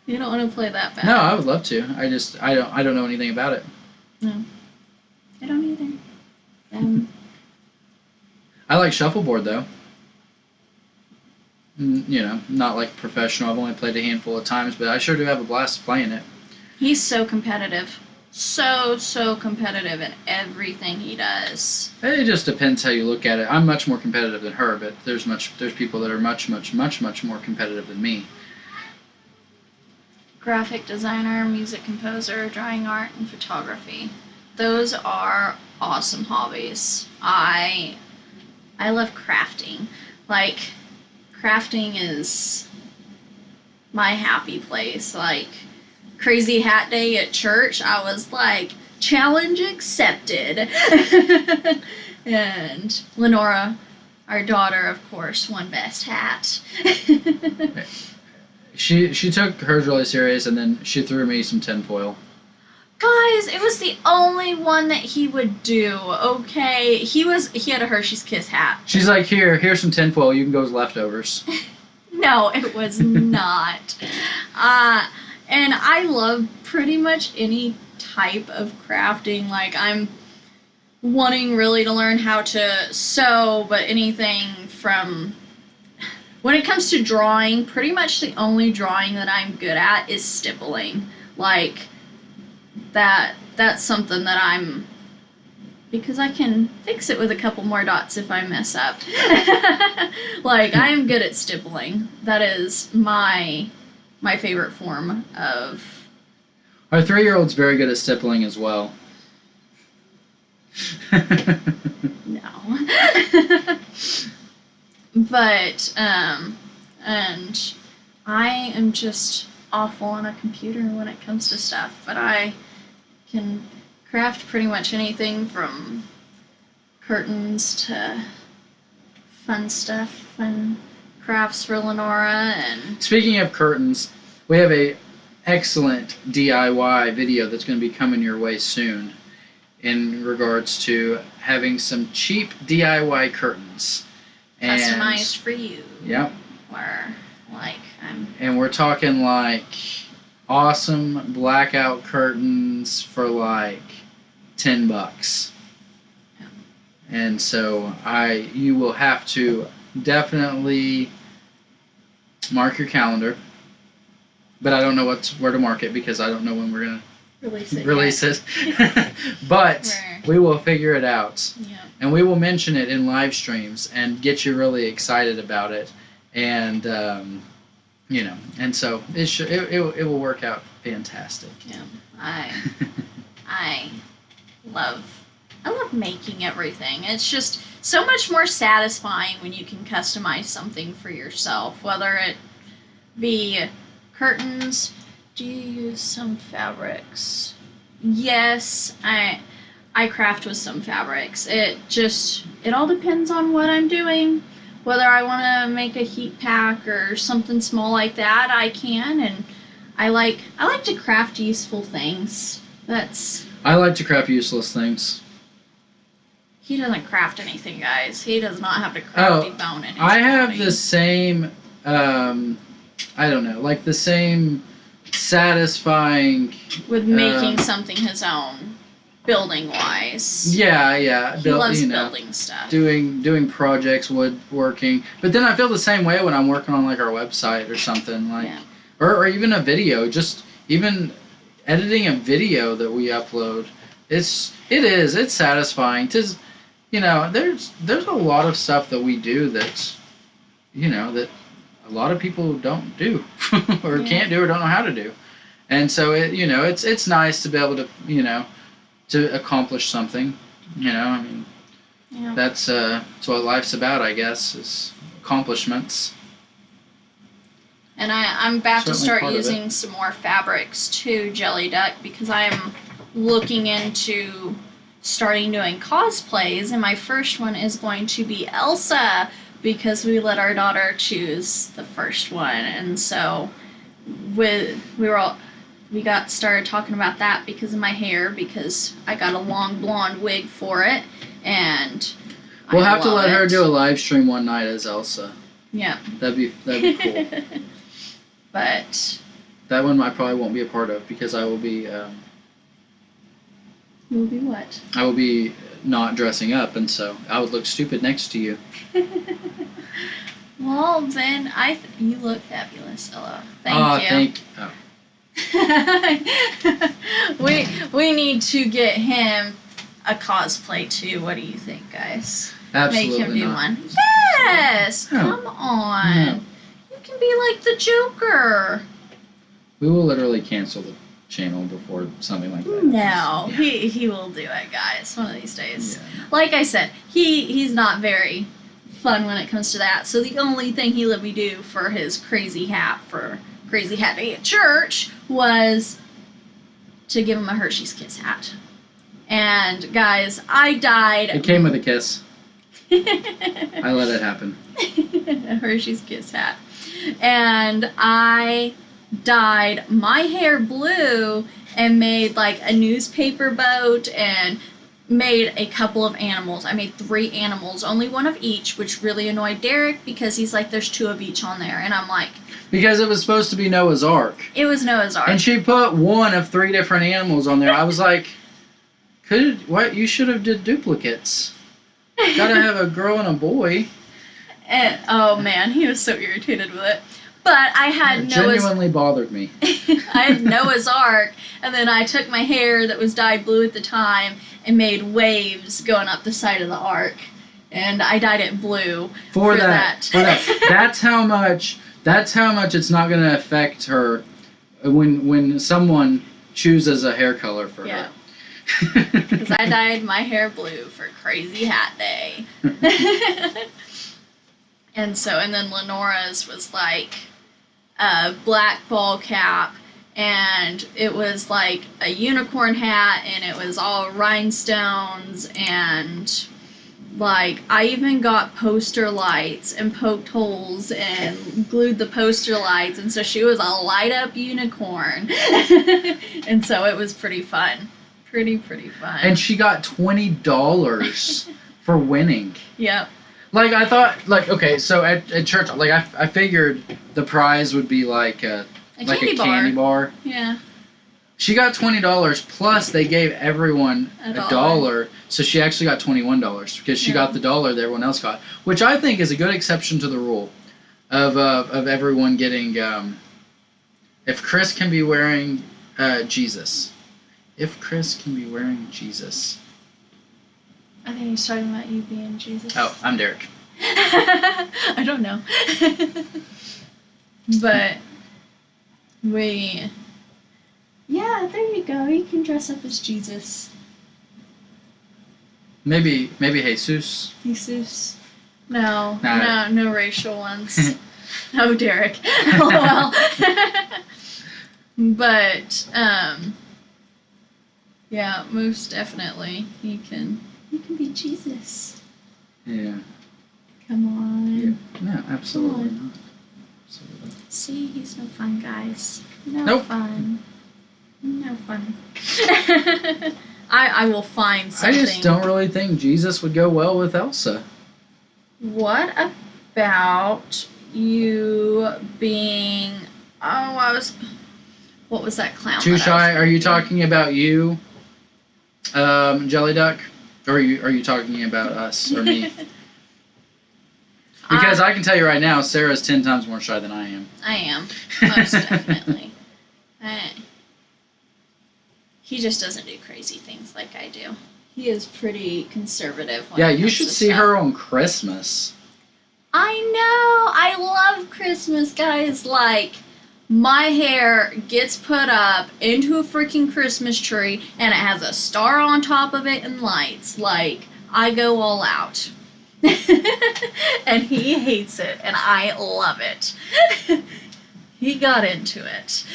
[SPEAKER 1] You don't want to play that bad.
[SPEAKER 2] No, I would love to. I don't know anything about it.
[SPEAKER 1] No. I don't either.
[SPEAKER 2] I like shuffleboard though. Not like professional. I've only played a handful of times, but I sure do have a blast playing it.
[SPEAKER 1] He's so competitive. So competitive in everything he does.
[SPEAKER 2] It just depends how you look at it. I'm much more competitive than her, but there's people that are much more competitive than me.
[SPEAKER 1] Graphic designer, music composer, drawing art, and photography. Those are awesome hobbies. I love crafting. Like, crafting is my happy place. Like, Crazy Hat Day at church, I was like, challenge accepted. And Lenora, our daughter, of course, won best hat.
[SPEAKER 2] She took hers really serious, and then she threw me some tinfoil.
[SPEAKER 1] Guys, it was the only one that he would do, okay? He had a Hershey's Kiss hat.
[SPEAKER 2] She's like, here's some tinfoil, you can go as leftovers.
[SPEAKER 1] No, it was not. And I love pretty much any type of crafting. Like, I'm wanting really to learn how to sew, but anything from... When it comes to drawing, pretty much the only drawing that I'm good at is stippling. Like, that's something that I'm... Because I can fix it with a couple more dots if I mess up. Like, I am good at stippling. That is my favorite form of...
[SPEAKER 2] Our 3-year-old's very good at stippling as well.
[SPEAKER 1] No. But, and I am just awful on a computer when it comes to stuff, but I can craft pretty much anything from curtains to fun stuff, fun crafts for Lenora. And
[SPEAKER 2] speaking of curtains, we have a excellent DIY video that's going to be coming your way soon in regards to having some cheap DIY curtains.
[SPEAKER 1] Customized for you.
[SPEAKER 2] Yep.
[SPEAKER 1] Or, like,
[SPEAKER 2] And we're talking like awesome blackout curtains for like $10. And so you will have to definitely mark your calendar. But I don't know where to mark it because I don't know when we're gonna release it. But we will figure it out.
[SPEAKER 1] Yeah.
[SPEAKER 2] And we will mention it in live streams and get you really excited about it. And and so it will work out fantastic.
[SPEAKER 1] Yeah. I love making everything. It's just so much more satisfying when you can customize something for yourself, whether it be curtains. Do you use some fabrics? Yes, I craft with some fabrics. It all depends on what I'm doing. Whether I want to make a heat pack or something small like that, I can, and I like to craft useful things.
[SPEAKER 2] I like to craft useless things.
[SPEAKER 1] He doesn't craft anything, guys. He does not have to craft a bone in his
[SPEAKER 2] I have
[SPEAKER 1] body.
[SPEAKER 2] the same, I don't know, like the same satisfying...
[SPEAKER 1] With making something his own, building-wise.
[SPEAKER 2] Yeah.
[SPEAKER 1] He loves building stuff.
[SPEAKER 2] Doing projects, woodworking. But then I feel the same way when I'm working on like our website or something. Or even a video, just even editing a video that we upload. It's satisfying. There's a lot of stuff that we do that a lot of people don't do or can't do or don't know how to do. And so it's nice to be able to to accomplish something. That's what life's about, I guess, is accomplishments.
[SPEAKER 1] And I'm about to start using some more fabrics too, Jelly Duck, because I'm looking into starting doing cosplays, and my first one is going to be Elsa, because we let our daughter choose the first one, and so we got started talking about that because of my hair, because I got a long blonde wig for it, and
[SPEAKER 2] we'll have to let her do a live stream one night as Elsa.
[SPEAKER 1] Yeah.
[SPEAKER 2] That'd be cool.
[SPEAKER 1] But
[SPEAKER 2] that one I probably won't be a part of because I will be.
[SPEAKER 1] You will be what?
[SPEAKER 2] I will be not dressing up, and so I would look stupid next to you.
[SPEAKER 1] Well, then you look fabulous, Ella. Thank you. We need to get him a cosplay too. What do you think, guys?
[SPEAKER 2] Absolutely
[SPEAKER 1] Make him do
[SPEAKER 2] not.
[SPEAKER 1] one. Yes.
[SPEAKER 2] No.
[SPEAKER 1] Come on.
[SPEAKER 2] No.
[SPEAKER 1] You can be like the Joker.
[SPEAKER 2] We will literally cancel the channel before something like that.
[SPEAKER 1] No, he will do it, guys. One of these days. Yeah. Like I said, he's not very fun when it comes to that. So the only thing he let me do for his crazy hat day at church was to give him a Hershey's Kiss hat. And guys, I died.
[SPEAKER 2] It came with a kiss. I let it happen.
[SPEAKER 1] A Hershey's Kiss hat. And I dyed my hair blue and made like a newspaper boat and made a couple of animals. I made 3 animals, only one of each, which really annoyed Derek because he's like, there's 2 of each on there. And I'm like...
[SPEAKER 2] Because it was supposed to be Noah's Ark.
[SPEAKER 1] It was Noah's Ark.
[SPEAKER 2] And she put one of 3 different animals on there. I was like, you should have did duplicates. Gotta have a girl and a boy.
[SPEAKER 1] And, oh man, he was so irritated with it. But I had
[SPEAKER 2] It genuinely bothered me.
[SPEAKER 1] I had Noah's Ark, and then I took my hair that was dyed blue at the time and made waves going up the side of the ark. And I dyed it blue for that. That's how much it's not going to affect her when someone chooses a hair color for her. Because I dyed my hair blue for Crazy Hat Day. And then Lenora's was like a black ball cap, and it was like a unicorn hat, and it was all rhinestones, and like I even got poster lights and poked holes and glued the poster lights, and so she was a light up unicorn. And so it was pretty fun. Pretty fun.
[SPEAKER 2] And she got $20 for winning.
[SPEAKER 1] Yep.
[SPEAKER 2] Like I thought, like okay, so at church, like I figured the prize would be like a candy bar.
[SPEAKER 1] Yeah.
[SPEAKER 2] She got $20 plus they gave everyone a dollar, so she actually got $21 because she got the dollar that everyone else got, which I think is a good exception to the rule of everyone getting. If Chris can be wearing Jesus, if Chris can be wearing Jesus.
[SPEAKER 1] I think he's talking about you being Jesus.
[SPEAKER 2] Oh, I'm Derek.
[SPEAKER 1] I don't know. But yeah, there you go. You can dress up as Jesus.
[SPEAKER 2] Maybe Jesus.
[SPEAKER 1] Jesus. No,
[SPEAKER 2] Nah.
[SPEAKER 1] no racial ones. Oh, Derek. Oh, well. But, yeah, most definitely. You can be Jesus.
[SPEAKER 2] Yeah.
[SPEAKER 1] Come on.
[SPEAKER 2] Yeah. No, absolutely not. Absolutely.
[SPEAKER 1] See, he's no fun, guys. No
[SPEAKER 2] Nope.
[SPEAKER 1] fun. No fun. I will find something.
[SPEAKER 2] I just don't really think Jesus would go well with Elsa.
[SPEAKER 1] What about you being... What was that clown?
[SPEAKER 2] Too shy? Are you talking about you, Jelly Duck? Or are you talking about us or me? Because I can tell you right now, Sarah's 10 times more shy than I am.
[SPEAKER 1] I am. Most definitely. He just doesn't do crazy things like I do. He is pretty conservative.
[SPEAKER 2] Yeah, you should see her on Christmas.
[SPEAKER 1] I know. I love Christmas, guys. Like, my hair gets put up into a freaking Christmas tree, and it has a star on top of it and lights. Like, I go all out. And he hates it, and I love it. He got into it.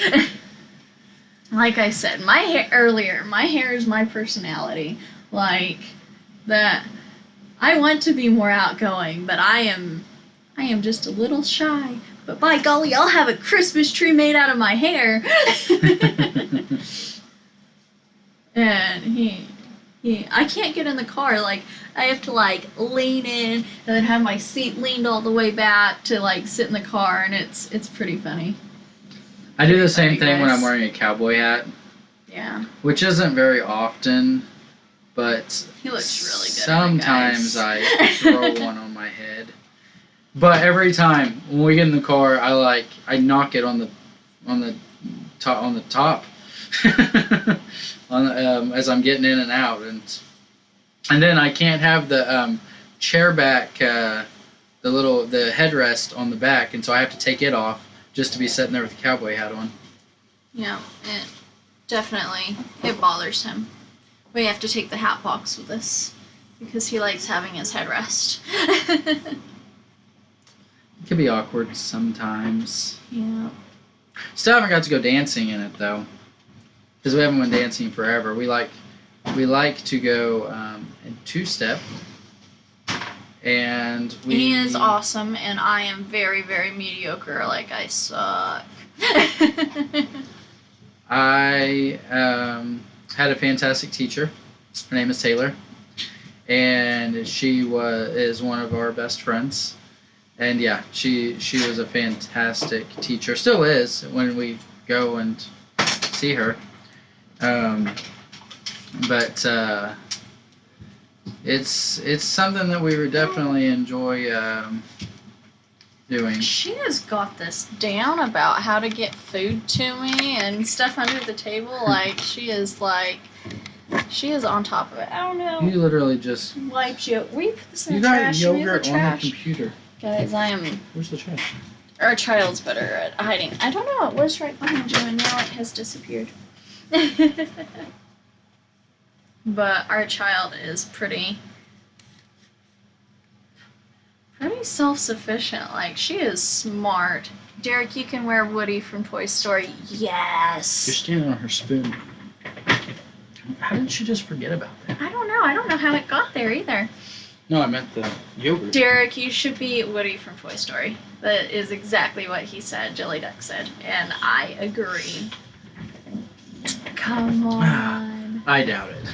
[SPEAKER 1] Like I said, my hair is my personality. Like, that. I want to be more outgoing, but I am just a little shy. But by golly, I'll have a Christmas tree made out of my hair. And I can't get in the car. Like, I have to, like, lean in and then have my seat leaned all the way back to, like, sit in the car, and it's pretty funny.
[SPEAKER 2] I do the same thing when I'm wearing a cowboy hat.
[SPEAKER 1] Yeah.
[SPEAKER 2] Which isn't very often, but
[SPEAKER 1] he looks really good.
[SPEAKER 2] Sometimes I throw one on my head. But every time when we get in the car, I knock it on the top as I'm getting in and out, and then I can't have the chair back, the headrest on the back, and so I have to take it off just to be sitting there with the cowboy hat on.
[SPEAKER 1] Yeah, it definitely bothers him. We have to take the hat box with us because he likes having his headrest.
[SPEAKER 2] It can be awkward sometimes.
[SPEAKER 1] Yeah.
[SPEAKER 2] Still haven't got to go dancing in it though, because we haven't been dancing forever. We like to go in two-step, and
[SPEAKER 1] he is awesome, and I am very, very mediocre. Like, I suck.
[SPEAKER 2] I had a fantastic teacher. Her name is Taylor, and she is one of our best friends. And yeah, she was a fantastic teacher. Still is when we go and see her. But it's something that we would definitely enjoy doing.
[SPEAKER 1] She has got this down about how to get food to me and stuff under the table. Like, she is on top of it. I don't know.
[SPEAKER 2] You literally just
[SPEAKER 1] wiped you. Will you put this in the trash?
[SPEAKER 2] You got yogurt on the computer.
[SPEAKER 1] Guys,
[SPEAKER 2] Where's the trash?
[SPEAKER 1] Our child's better at hiding. I don't know. It was right behind you, and now it has disappeared. But our child is pretty self-sufficient. Like, she is smart. Derek, you can wear Woody from Toy Story. Yes.
[SPEAKER 2] You're standing on her spoon. How did she just forget about that?
[SPEAKER 1] I don't know. I don't know how it got there either.
[SPEAKER 2] No, I meant the yogurt.
[SPEAKER 1] Derek, you should be Woody from Toy Story. That is exactly what he said, Jelly Duck said. And I agree. Come on.
[SPEAKER 2] I doubt it.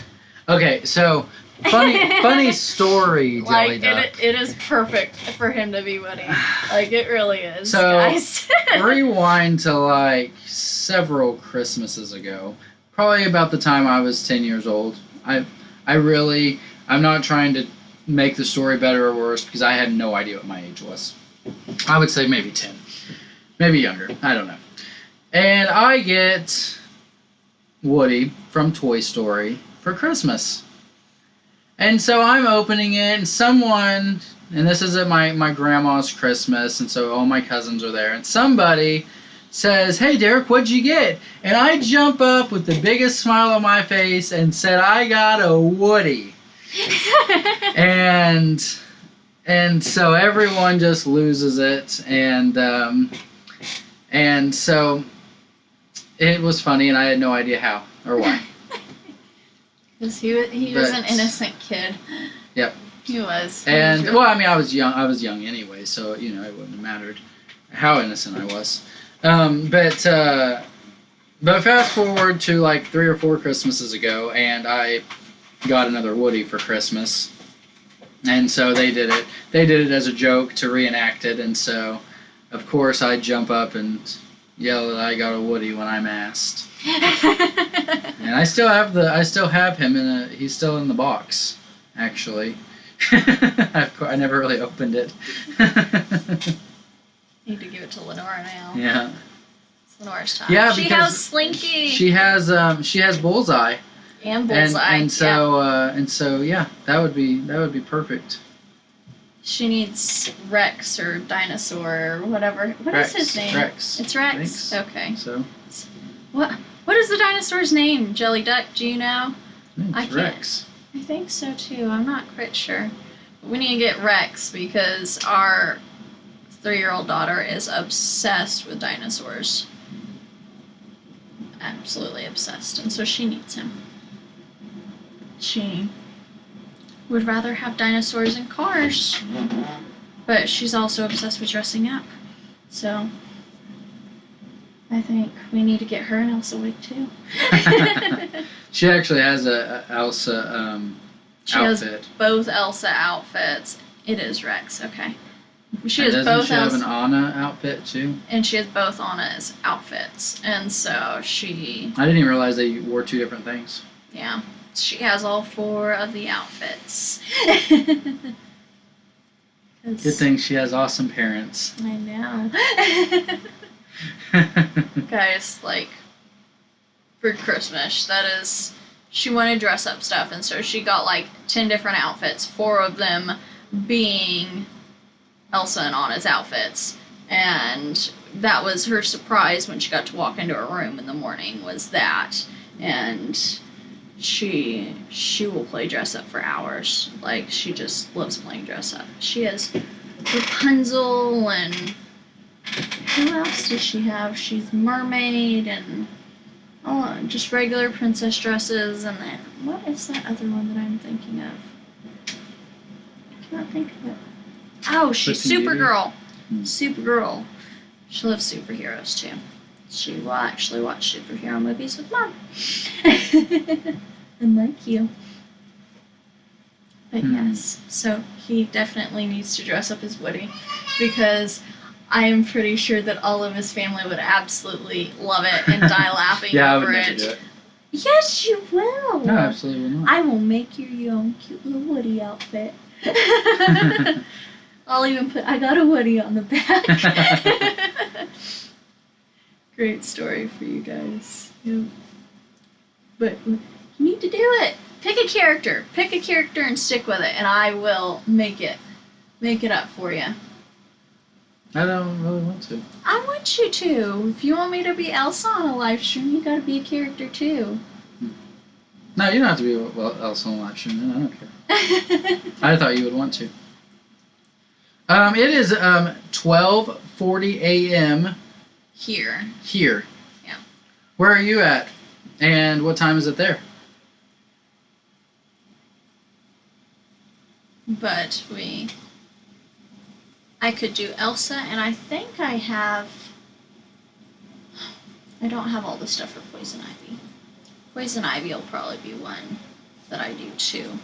[SPEAKER 2] Okay, so Funny story, Jelly
[SPEAKER 1] Like
[SPEAKER 2] Duck.
[SPEAKER 1] it is perfect for him to be Woody. Like it really is,
[SPEAKER 2] So,
[SPEAKER 1] guys.
[SPEAKER 2] rewind to like several Christmases ago, probably about the time I was 10 years old. I'm not trying to make the story better or worse because I had no idea what my age was. I would say maybe 10, maybe younger. I don't know. And I get Woody from Toy Story for Christmas. And so I'm opening it, and someone, and this is at my grandma's Christmas, and so all my cousins are there, and somebody says, "Hey, Derek, what'd you get?" And I jump up with the biggest smile on my face and said, "I got a Woody." and so everyone just loses it, and so it was funny, and I had no idea how or why.
[SPEAKER 1] Because he was an innocent kid.
[SPEAKER 2] Yep.
[SPEAKER 1] He was.
[SPEAKER 2] And well, I mean, I was young anyway, so it wouldn't have mattered how innocent I was. But fast forward to like 3 or 4 Christmases ago, and I got another Woody for Christmas, and so they did it. They did it as a joke to reenact it, and so of course I jump up and yell that I got a Woody when I'm asked. And I still have him he's still in the box, actually. I never really opened it.
[SPEAKER 1] Need to give it to Lenora now.
[SPEAKER 2] Yeah.
[SPEAKER 1] It's Lenora's time.
[SPEAKER 2] Yeah,
[SPEAKER 1] she
[SPEAKER 2] because
[SPEAKER 1] has Slinky.
[SPEAKER 2] She has Bullseye.
[SPEAKER 1] And Bullseye.
[SPEAKER 2] And so yeah, that would be perfect.
[SPEAKER 1] She needs Rex or Dinosaur or whatever. What is his name?
[SPEAKER 2] Rex.
[SPEAKER 1] It's Rex? Okay.
[SPEAKER 2] So.
[SPEAKER 1] What is the dinosaur's name, Jelly Duck? Do you know?
[SPEAKER 2] It's Rex.
[SPEAKER 1] I think so too. I'm not quite sure. But we need to get Rex because our 3-year-old daughter is obsessed with dinosaurs. Absolutely obsessed. And so she needs him. She would rather have dinosaurs and cars. But she's also obsessed with dressing up. So I think we need to get her an Elsa wig too.
[SPEAKER 2] She actually has a Elsa
[SPEAKER 1] she
[SPEAKER 2] outfit.
[SPEAKER 1] Has both Elsa outfits. It is Rex, okay. She has
[SPEAKER 2] doesn't
[SPEAKER 1] both
[SPEAKER 2] she have an Anna outfit too?
[SPEAKER 1] And she has both Anna's outfits. And so she...
[SPEAKER 2] I didn't even realize they wore 2 different things.
[SPEAKER 1] Yeah. She has all 4 of the outfits.
[SPEAKER 2] Good thing she has awesome parents.
[SPEAKER 1] I know. Guys, like, for Christmas, she wanted dress up stuff, and so she got like 10 different outfits, 4 of them being Elsa and Anna's outfits. And that was her surprise when she got to walk into her room in the morning, was that. And she will play dress up for hours. Like, she just loves playing dress up. She has Rapunzel, and who else does she have? She's mermaid and just regular princess dresses. And then what is that other one that I'm thinking of? I cannot think of it. Oh, she's Supergirl. Supergirl. She loves superheroes too. She will actually watch superhero movies with Mom. Unlike you. But yes, so he definitely needs to dress up as Woody, because I am pretty sure that all of his family would absolutely love it and die laughing
[SPEAKER 2] yeah,
[SPEAKER 1] over
[SPEAKER 2] I would never
[SPEAKER 1] it.
[SPEAKER 2] do it.
[SPEAKER 1] Yes, you will.
[SPEAKER 2] No, absolutely not.
[SPEAKER 1] I will make you your own cute little Woody outfit. I'll even put I got a Woody on the back. Great story for you guys. Yep. But you need to do it. Pick a character and stick with it, and I will make it up for you.
[SPEAKER 2] I don't really want to.
[SPEAKER 1] I want you to. If you want me to be Elsa on a live stream, you gotta be a character too.
[SPEAKER 2] No, you don't have to be Elsa on a live stream. I don't care. I thought you would want to. It is 12:40 a.m.
[SPEAKER 1] Here.
[SPEAKER 2] Here.
[SPEAKER 1] Yeah.
[SPEAKER 2] Where are you at? And what time is it there?
[SPEAKER 1] But I could do Elsa, and I think I don't have all the stuff for Poison Ivy. Poison Ivy will probably be one that I do too.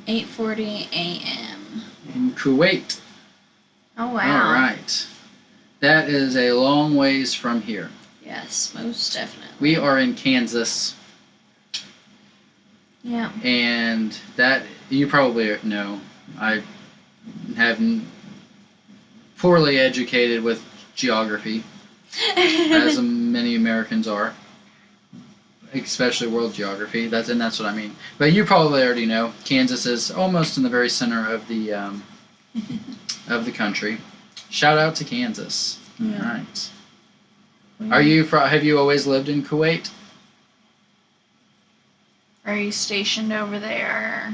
[SPEAKER 1] 8:40 a.m.
[SPEAKER 2] in Kuwait.
[SPEAKER 1] Oh, wow.
[SPEAKER 2] All right. That is a long ways from here.
[SPEAKER 1] Yes, most definitely.
[SPEAKER 2] We are in Kansas.
[SPEAKER 1] Yeah.
[SPEAKER 2] And that, you probably know, I have poorly educated with geography, as many Americans are, especially world geography. That's what I mean. But you probably already know, Kansas is almost in the very center of the country. Shout out to Kansas.
[SPEAKER 1] Yeah.
[SPEAKER 2] All right. Have you always lived in Kuwait?
[SPEAKER 1] Are you stationed over there?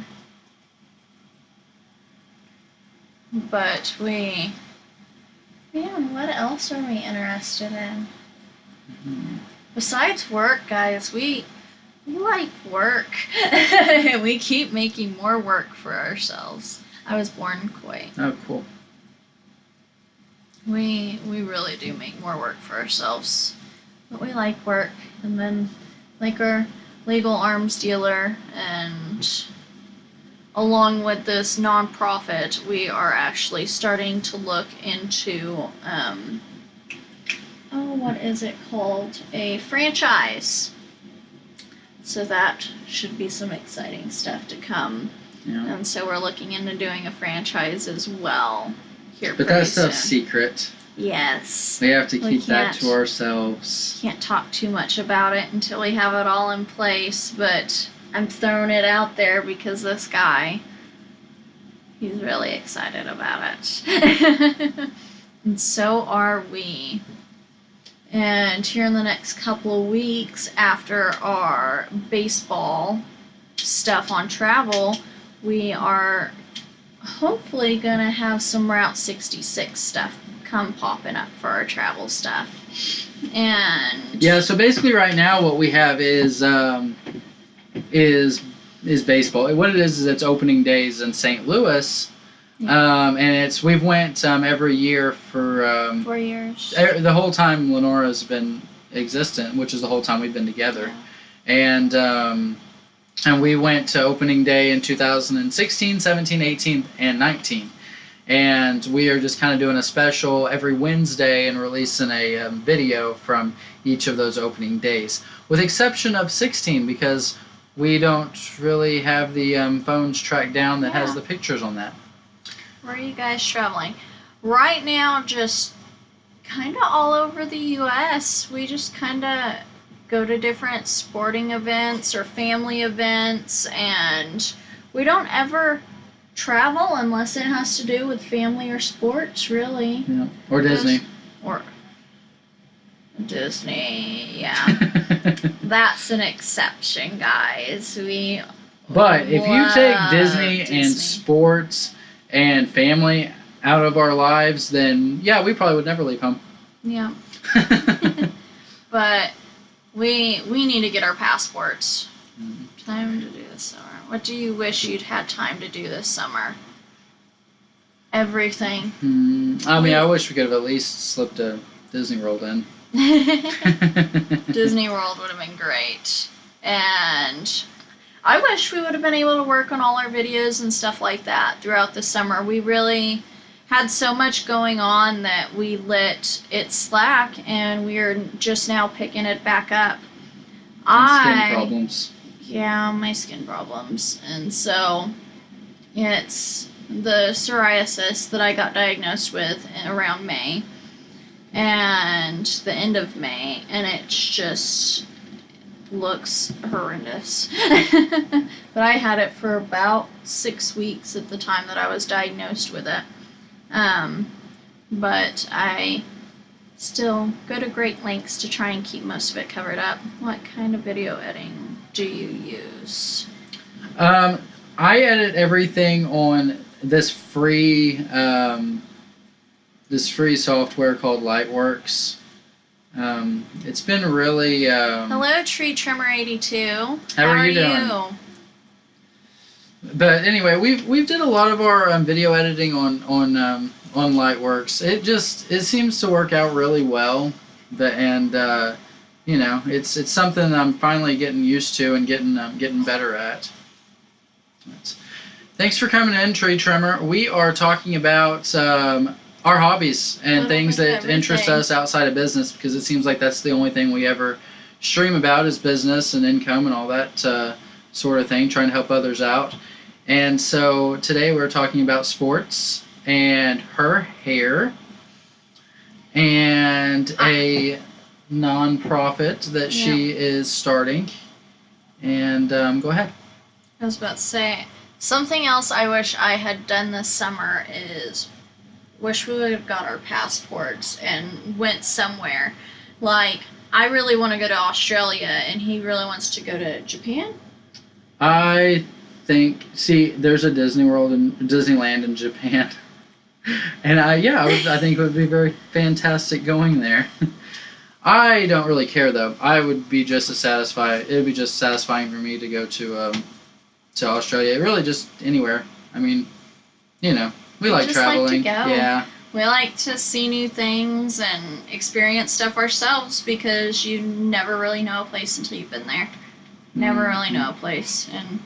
[SPEAKER 1] But what else are we interested in?
[SPEAKER 2] Mm-hmm.
[SPEAKER 1] Besides work, guys, we like work. We keep making more work for ourselves. I was born in Kuwait.
[SPEAKER 2] Oh, cool.
[SPEAKER 1] We really do make more work for ourselves. But we like work, and then like our legal arms dealer, and along with this nonprofit, we are actually starting to look into what is it called? A franchise. So that should be some exciting stuff to come.
[SPEAKER 2] Yeah.
[SPEAKER 1] And so we're looking into doing a franchise as well here.
[SPEAKER 2] But that stuff's secret.
[SPEAKER 1] Yes.
[SPEAKER 2] We have to keep that to ourselves.
[SPEAKER 1] Can't talk too much about it until we have it all in place, but I'm throwing it out there because this guy, he's really excited about it. And so are we. And here in the next couple of weeks, after our baseball stuff on travel, we are hopefully going to have some Route 66 stuff come popping up for our travel stuff. And
[SPEAKER 2] yeah, so basically right now what we have is baseball. What it is it's opening days in St. Louis.
[SPEAKER 1] Yeah.
[SPEAKER 2] And we've went every year for
[SPEAKER 1] 4 years.
[SPEAKER 2] The whole time Lenora's been existent, which is the whole time we've been together.
[SPEAKER 1] Yeah.
[SPEAKER 2] And we went to opening day in 2016, 17, 18, and 19. And we are just kind of doing a special every Wednesday and releasing a video from each of those opening days, with exception of 16, because we don't really have the phones tracked down that has the pictures on that.
[SPEAKER 1] Where are you guys traveling? Right now, just kind of all over the U.S. We just kind of go to different sporting events or family events, and we don't ever travel unless it has to do with family or sports, really.
[SPEAKER 2] Yeah. Or Disney.
[SPEAKER 1] Or Disney, yeah. That's an exception, guys.
[SPEAKER 2] But if you take Disney and sports and family out of our lives, then yeah, we probably would never leave home.
[SPEAKER 1] Yeah. But we need to get our passports. Time to do this summer. What do you wish you'd had time to do this summer? Everything.
[SPEAKER 2] I wish we could have at least slipped a Disney World in.
[SPEAKER 1] Disney World would have been great. And I wish we would have been able to work on all our videos and stuff like that throughout the summer. We really had so much going on that we let it slack, and we're just now picking it back up.
[SPEAKER 2] Skin problems.
[SPEAKER 1] Yeah, my skin problems. And so it's the psoriasis that I got diagnosed with around May and the end of May, and it just looks horrendous. But I had it for about 6 weeks at the time that I was diagnosed with it. But I still go to great lengths to try and keep most of it covered up. What kind of video editing do you use?
[SPEAKER 2] I edit everything on this free software called Lightworks. It's been really.
[SPEAKER 1] Hello, Tree Trimmer 82.
[SPEAKER 2] How are you doing? But anyway, we've did a lot of our video editing on Lightworks. It seems to work out really well. It's something I'm finally getting used to and getting better at. Thanks for coming in, Tree Trimmer. We are talking about our hobbies and things that interest us outside of business, because it seems like that's the only thing we ever stream about is business and income and all that sort of thing, trying to help others out. And so today we're talking about sports and her hair and a non-profit that she is starting. And go ahead.
[SPEAKER 1] I was about to say, something else I wish I had done this summer is wish we would have got our passports and went somewhere. Like, I really want to go to Australia, and he really wants to go to Japan.
[SPEAKER 2] I think, there's a Disneyland in Japan. And I think it would be very fantastic going there. I don't really care though. I would be just as satisfied. It would be just satisfying for me to go to Australia. Really, just anywhere. I mean, we like traveling.
[SPEAKER 1] Like to go.
[SPEAKER 2] Yeah.
[SPEAKER 1] We like to see new things and experience stuff ourselves, because you never really know a place until you've been there. Never really know a place. And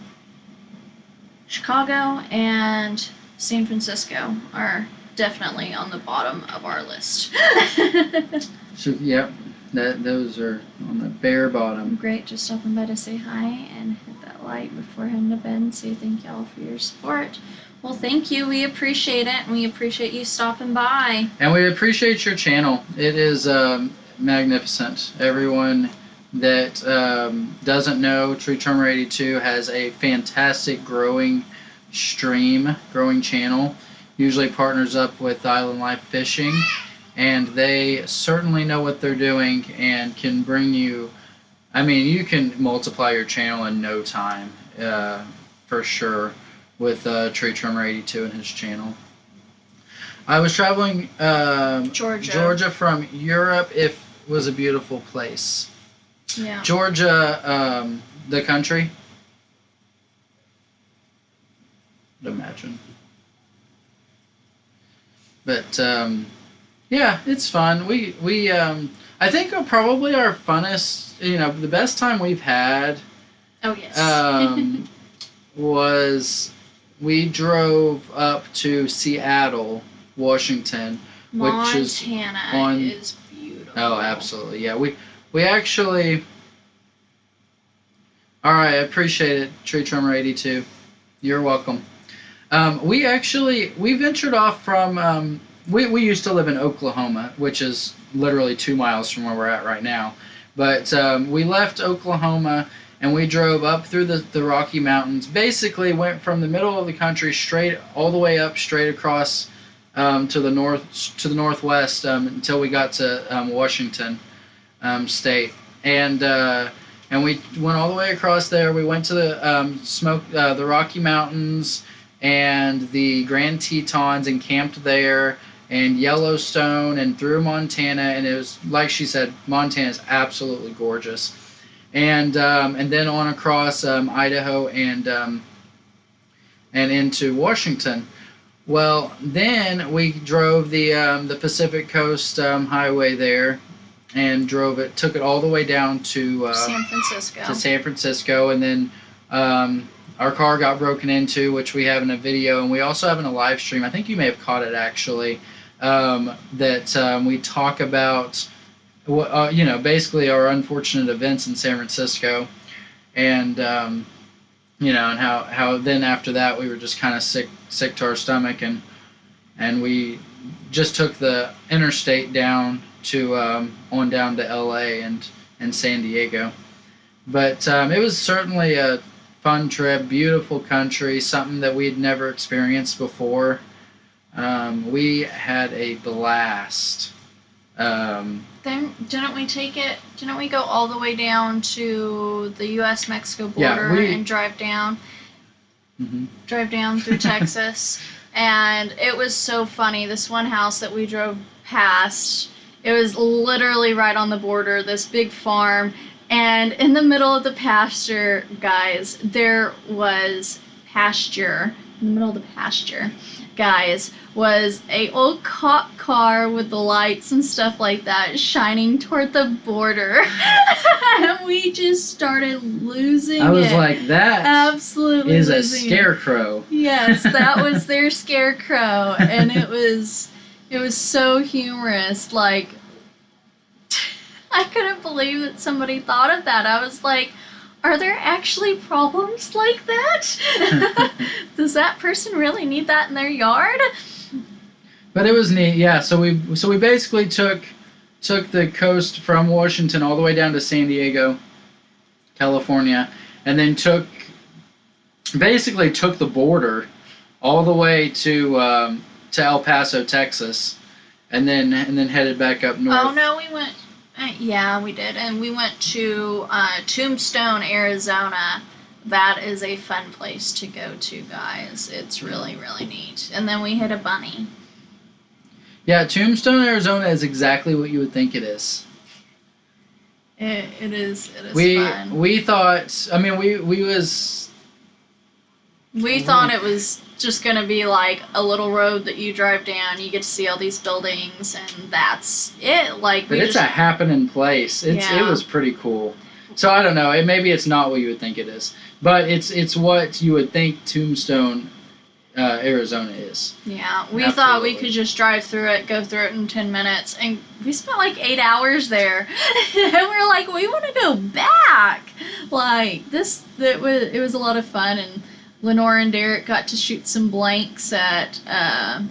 [SPEAKER 1] Chicago and San Francisco are definitely on the bottom of our list.
[SPEAKER 2] Yep, those are on the bare bottom.
[SPEAKER 1] Great, just stopping by to say hi and hit that like before heading to bed and say thank y'all for your support. Well, thank you. We appreciate it, and we appreciate you stopping by.
[SPEAKER 2] And we appreciate your channel. It is magnificent. Everyone that doesn't know, Tree Trimmer 82 has a fantastic growing channel. Usually partners up with Island Life Fishing, and they certainly know what they're doing and can bring you, you can multiply your channel in no time, for sure, with Tree Trimmer 82 and his channel. I was traveling Georgia from Europe. It was a beautiful place.
[SPEAKER 1] Yeah.
[SPEAKER 2] Georgia, the country. I'd imagine. But yeah, it's fun. We I think probably our funnest, the best time we've had.
[SPEAKER 1] Oh yes.
[SPEAKER 2] Was we drove up to Seattle, Washington, which is
[SPEAKER 1] is beautiful.
[SPEAKER 2] Oh, absolutely. Yeah, we actually. All right, I appreciate it, Tree Trimmer 82. You're welcome. We ventured off from. We used to live in Oklahoma, which is literally 2 miles from where we're at right now. But we left Oklahoma and we drove up through the Rocky Mountains. Basically, went from the middle of the country all the way up, straight across to the northwest until we got to Washington State, and we went all the way across there. We went to the Rocky Mountains and the Grand Tetons and camped there, and Yellowstone and through Montana, and it was, like she said, Montana is absolutely gorgeous. And then on across Idaho and into Washington. Well, then we drove the Pacific Coast Highway there, and took it all the way down to San Francisco, and then our car got broken into, which we have in a video, and we also have in a live stream. I think you may have caught it actually. That we talk about. Basically our unfortunate events in San Francisco, and and how then after that we were just kind of sick to our stomach, and we just took the interstate down to on down to LA and San Diego. But it was certainly a fun trip, beautiful country, something that we had never experienced before. We had a blast.
[SPEAKER 1] Then didn't we go all the way down to the U.S.-Mexico border and drive down through Texas? And it was so funny. This one house that we drove past, it was literally right on the border, this big farm, and in the middle of the pasture, guys, there was pasture, in the middle of the pasture, guys, was a old cop car with the lights and stuff like that shining toward the border. And we just started losing it.
[SPEAKER 2] I was like, that
[SPEAKER 1] absolutely
[SPEAKER 2] is a
[SPEAKER 1] losing
[SPEAKER 2] scarecrow.
[SPEAKER 1] it. Yes, that was their scarecrow, and it was so humorous. Like, I couldn't believe that somebody thought of that. I was like, are there actually problems like that? Does that person really need that in their yard?
[SPEAKER 2] But it was neat, yeah. So we basically took the coast from Washington all the way down to San Diego, California, and then basically took the border all the way to El Paso, Texas, and then headed back up north.
[SPEAKER 1] Oh no, we went. Yeah, we did, and we went to Tombstone, Arizona. That is a fun place to go to, guys. It's really, really neat. And then we hit a bunny.
[SPEAKER 2] Yeah, Tombstone, Arizona is exactly what you would think it is.
[SPEAKER 1] It is fun.
[SPEAKER 2] We thought, I mean,
[SPEAKER 1] we thought it was just going to be like a little road that you drive down, you get to see all these buildings, and that's it. Like,
[SPEAKER 2] but it's a happening place. It was pretty cool. So I don't know, maybe it's not what you would think it is, but it's what you would think Tombstone, Arizona is.
[SPEAKER 1] Yeah, we
[SPEAKER 2] Absolutely.
[SPEAKER 1] thought we could just drive through it, go through it in 10 minutes, and we spent like 8 hours there. And we're like, we want to go back. Like, it was a lot of fun, and Lenore and Derek got to shoot some blanks at a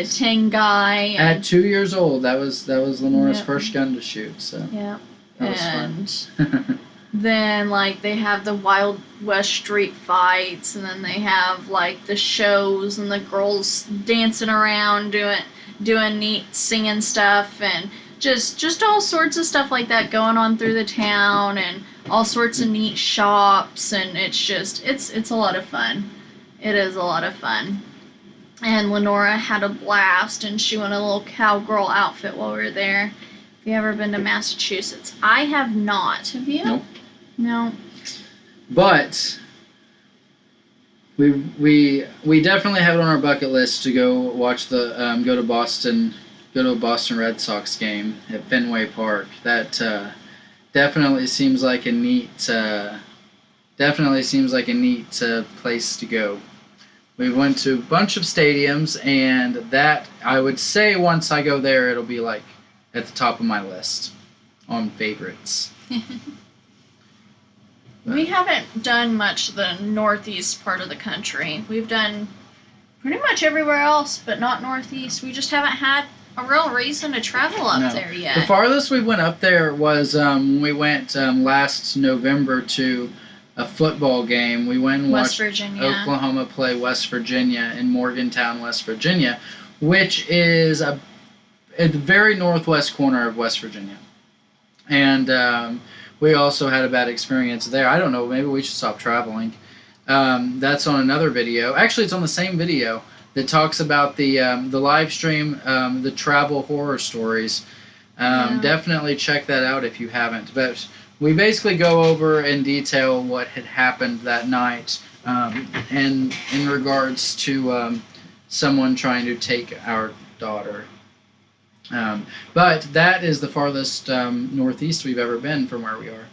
[SPEAKER 1] ting guy.
[SPEAKER 2] At 2 years old, that was Lenore's first gun to shoot. So
[SPEAKER 1] yeah,
[SPEAKER 2] that was fun.
[SPEAKER 1] Then, like, they have the Wild West street fights, and then they have, like, the shows and the girls dancing around doing neat singing stuff, and just all sorts of stuff like that going on through the town, and all sorts of neat shops, and it's a lot of fun. It is a lot of fun. And Lenora had a blast, and she went a little cowgirl outfit while we were there. Have you ever been to Massachusetts? I have not. Have you?
[SPEAKER 2] Nope.
[SPEAKER 1] No.
[SPEAKER 2] But we definitely have it on our bucket list to go watch go to a Boston Red Sox game at Fenway Park. That definitely seems like a neat place to go. We went to a bunch of stadiums, and that, I would say, once I go there, it'll be like at the top of my list on favorites.
[SPEAKER 1] We haven't done much of the northeast part of the country. We've done pretty much everywhere else, but not northeast. We just haven't had a real reason to travel up there yet.
[SPEAKER 2] The farthest we went up there was we went last November to a football game. We went and watched Oklahoma play West Virginia in Morgantown, West Virginia, which is at the very northwest corner of West Virginia. And we also had a bad experience there. I don't know, maybe we should stop traveling. That's on another video. Actually, it's on the same video that talks about the live stream, the travel horror stories. Definitely check that out if you haven't. But we basically go over in detail what had happened that night, and in regards to someone trying to take our daughter. But that is the farthest northeast we've ever been from where we are.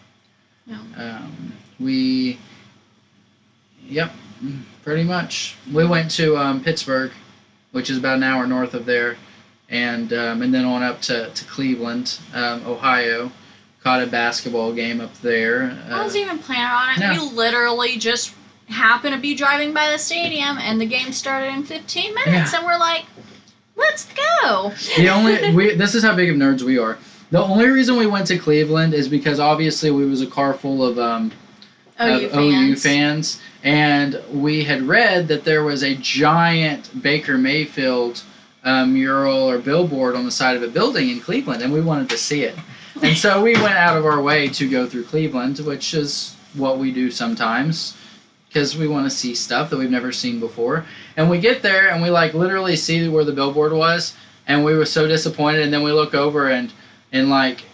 [SPEAKER 1] Yeah.
[SPEAKER 2] Yep, pretty much. We went to Pittsburgh, which is about an hour north of there, and then on up to Cleveland, Ohio. Caught a basketball game up there.
[SPEAKER 1] I wasn't even planning on it.
[SPEAKER 2] No.
[SPEAKER 1] We literally just happened to be driving by the stadium, and the game started in 15 minutes, and we're like, let's go.
[SPEAKER 2] This is how big of nerds we are. The only reason we went to Cleveland is because obviously we was a car full of OU fans, and we had read that there was a giant Baker Mayfield mural or billboard on the side of a building in Cleveland, and we wanted to see it. And so we went out of our way to go through Cleveland, which is what we do sometimes, because we want to see stuff that we've never seen before. And we get there, and we like literally see where the billboard was, and we were so disappointed. And then we look over, and like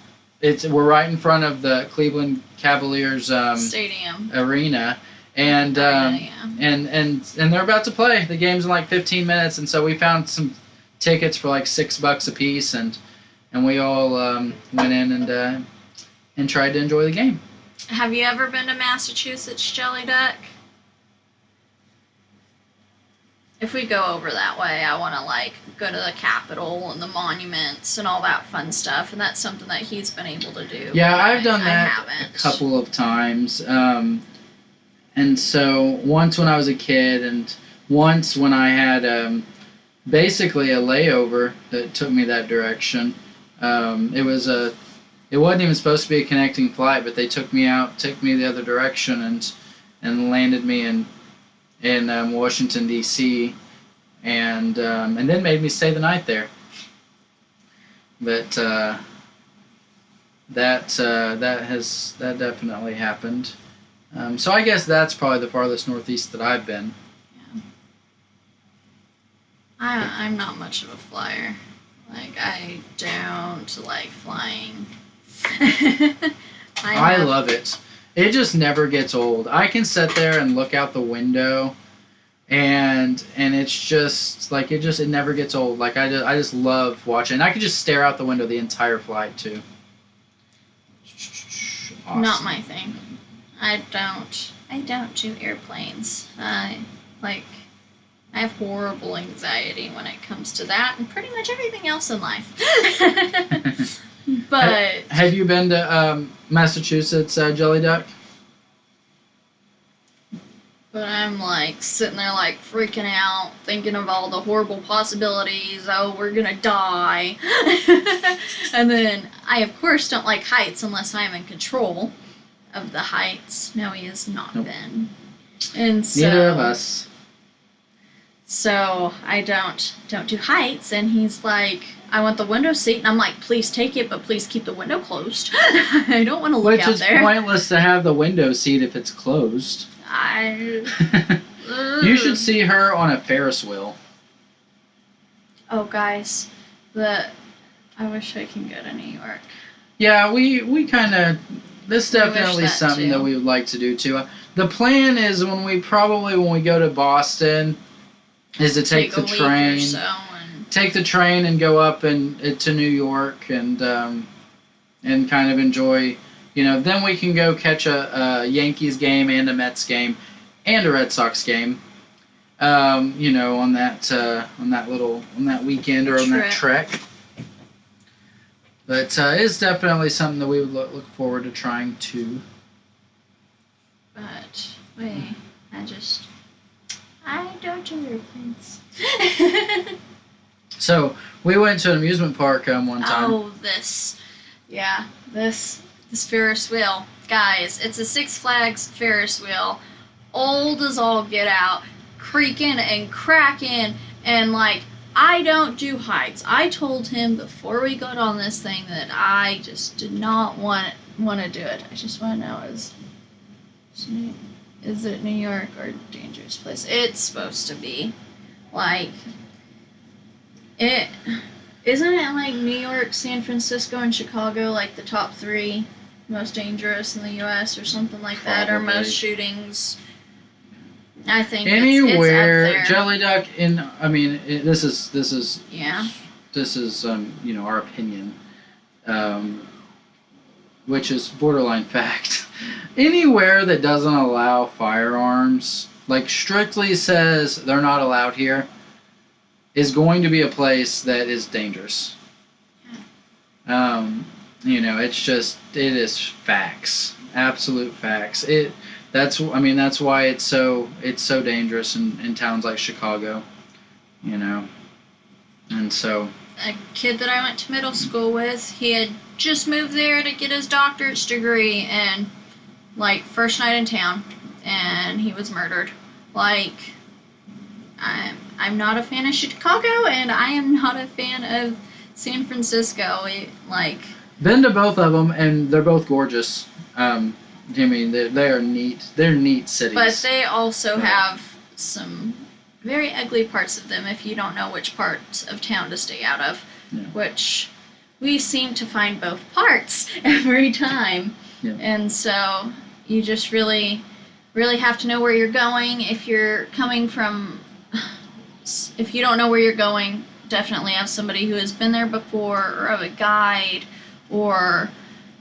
[SPEAKER 2] we're right in front of the Cleveland Cavaliers
[SPEAKER 1] stadium
[SPEAKER 2] arena, and
[SPEAKER 1] yeah.
[SPEAKER 2] and they're about to play. The game's in like 15 minutes, and so we found some tickets for like $6 a piece, and we all went in and tried to enjoy the game.
[SPEAKER 1] Have you ever been to Massachusetts, Jelly Duck? If we go over that way, I want to like go to the Capitol and the monuments and all that fun stuff, and that's something that he's been able to do.
[SPEAKER 2] Yeah, I've done that a couple of times. And so once when I was a kid, and once when I had basically a layover that took me that direction. It wasn't even supposed to be a connecting flight, but they took me the other direction, and landed me in Washington D.C. and then made me stay the night there. But that definitely happened. So I guess that's probably the farthest northeast that I've been.
[SPEAKER 1] Yeah. I'm not much of a flyer. Like, I don't like flying.
[SPEAKER 2] I love it. It just never gets old. I can sit there and look out the window, and it's just like it never gets old. Like I just love watching. I could just stare out the window the entire flight too. Awesome.
[SPEAKER 1] Not my thing. I don't do airplanes. I have horrible anxiety when it comes to that, and pretty much everything else in life. But
[SPEAKER 2] have you been to Massachusetts, Jelly Duck?
[SPEAKER 1] But I'm like sitting there like freaking out, thinking of all the horrible possibilities. Oh, we're gonna die. And then I of course don't like heights unless I'm in control of the heights. No, he has not been. And so
[SPEAKER 2] neither of us.
[SPEAKER 1] So I don't do heights, and he's like, I want the window seat, and I'm like, please take it, but please keep the window closed. I don't want to look out there.
[SPEAKER 2] Which is pointless to have the window seat if it's closed. You should see her on a Ferris wheel.
[SPEAKER 1] Oh, guys, I wish I can go to New York.
[SPEAKER 2] Yeah, we kind of. This definitely something that we would like to do too. The plan is when we go to Boston, is to take the train. Take the train and go up to New York and kind of enjoy. Then we can go catch a Yankees game and a Mets game and a Red Sox game. On that weekend or on that trek. But it's definitely something that we would look forward to trying to.
[SPEAKER 1] But wait, I don't do airplanes.
[SPEAKER 2] So we went to an amusement park one time.
[SPEAKER 1] Oh, this Ferris wheel, guys. It's a Six Flags Ferris wheel, old as all get out, creaking and cracking, and like I don't do heights. I told him before we got on this thing that I just did not want to do it. I just want to know is it New York or a dangerous place? It's supposed to be like. Isn't it like New York, San Francisco, and Chicago like the top 3 most dangerous in the U.S. or something like that, or most shootings? I think
[SPEAKER 2] anywhere
[SPEAKER 1] it's up there.
[SPEAKER 2] Jelly Duck. This is
[SPEAKER 1] yeah.
[SPEAKER 2] This is our opinion, which is borderline fact. Anywhere that doesn't allow firearms, like strictly says they're not allowed here, is going to be a place that is dangerous. It is facts, absolute facts. That's why it's so dangerous in towns like Chicago, and so.
[SPEAKER 1] A kid that I went to middle school with, he had just moved there to get his doctorate's degree, and like first night in town, and he was murdered. Like, I'm not a fan of Chicago, and I am not a fan of San Francisco.
[SPEAKER 2] Been to both of them, and they're both gorgeous. They are neat. They're neat cities.
[SPEAKER 1] But they also have some very ugly parts of them if you don't know which parts of town to stay out of. Yeah. Which we seem to find both parts every time. Yeah. And so you just really really have to know where you're going. If you don't know where you're going, definitely have somebody who has been there before, or have a guide, or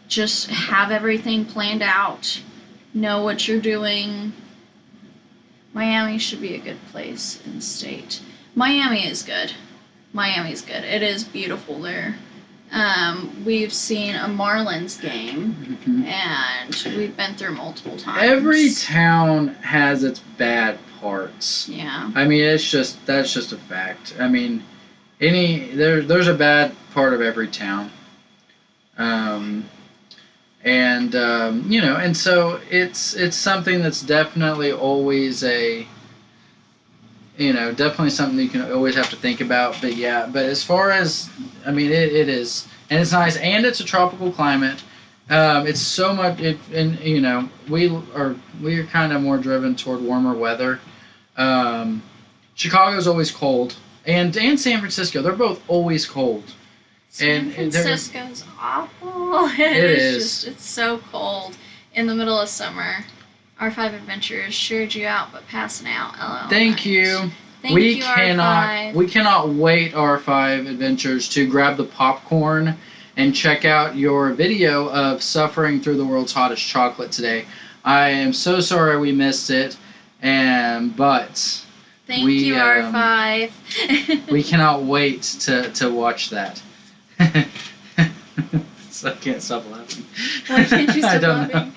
[SPEAKER 1] just have everything planned out. Know what you're doing. Miami should be a good place in state. Miami is good. Miami's good. It is beautiful there. We've seen a Marlins game, and we've been through multiple times.
[SPEAKER 2] Every town has its bad parts.
[SPEAKER 1] Yeah.
[SPEAKER 2] I mean, that's just a fact. I mean, there's a bad part of every town. And so it's something that's definitely always definitely something that you can always have to think about. But yeah, but as far as, I mean, it is, and it's nice, and it's a tropical climate. It's so much, we are kind of more driven toward warmer weather. Chicago's always cold, and San Francisco, they're both always cold.
[SPEAKER 1] San Francisco's awful. It is. It's so cold in the middle of summer. R5 Adventures cheered you out, but passing out. LOL.
[SPEAKER 2] Thank you.
[SPEAKER 1] We cannot
[SPEAKER 2] wait, R5 Adventures, to grab the popcorn and check out your video of suffering through the world's hottest chocolate today. I am so sorry we missed it, but
[SPEAKER 1] thank you, R5.
[SPEAKER 2] We cannot wait to watch that. So I can't stop laughing.
[SPEAKER 1] Why can't you stop laughing?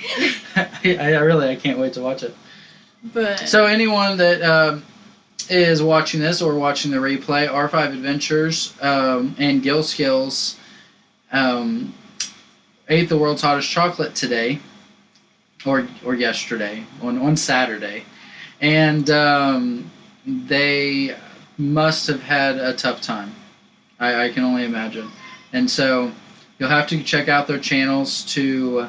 [SPEAKER 2] I can't wait to watch it.
[SPEAKER 1] But
[SPEAKER 2] so anyone that is watching this or watching the replay, R5 Adventures and Gill Skills ate the world's hottest chocolate today, or yesterday on Saturday, and they must have had a tough time. I can only imagine. And so you'll have to check out their channels to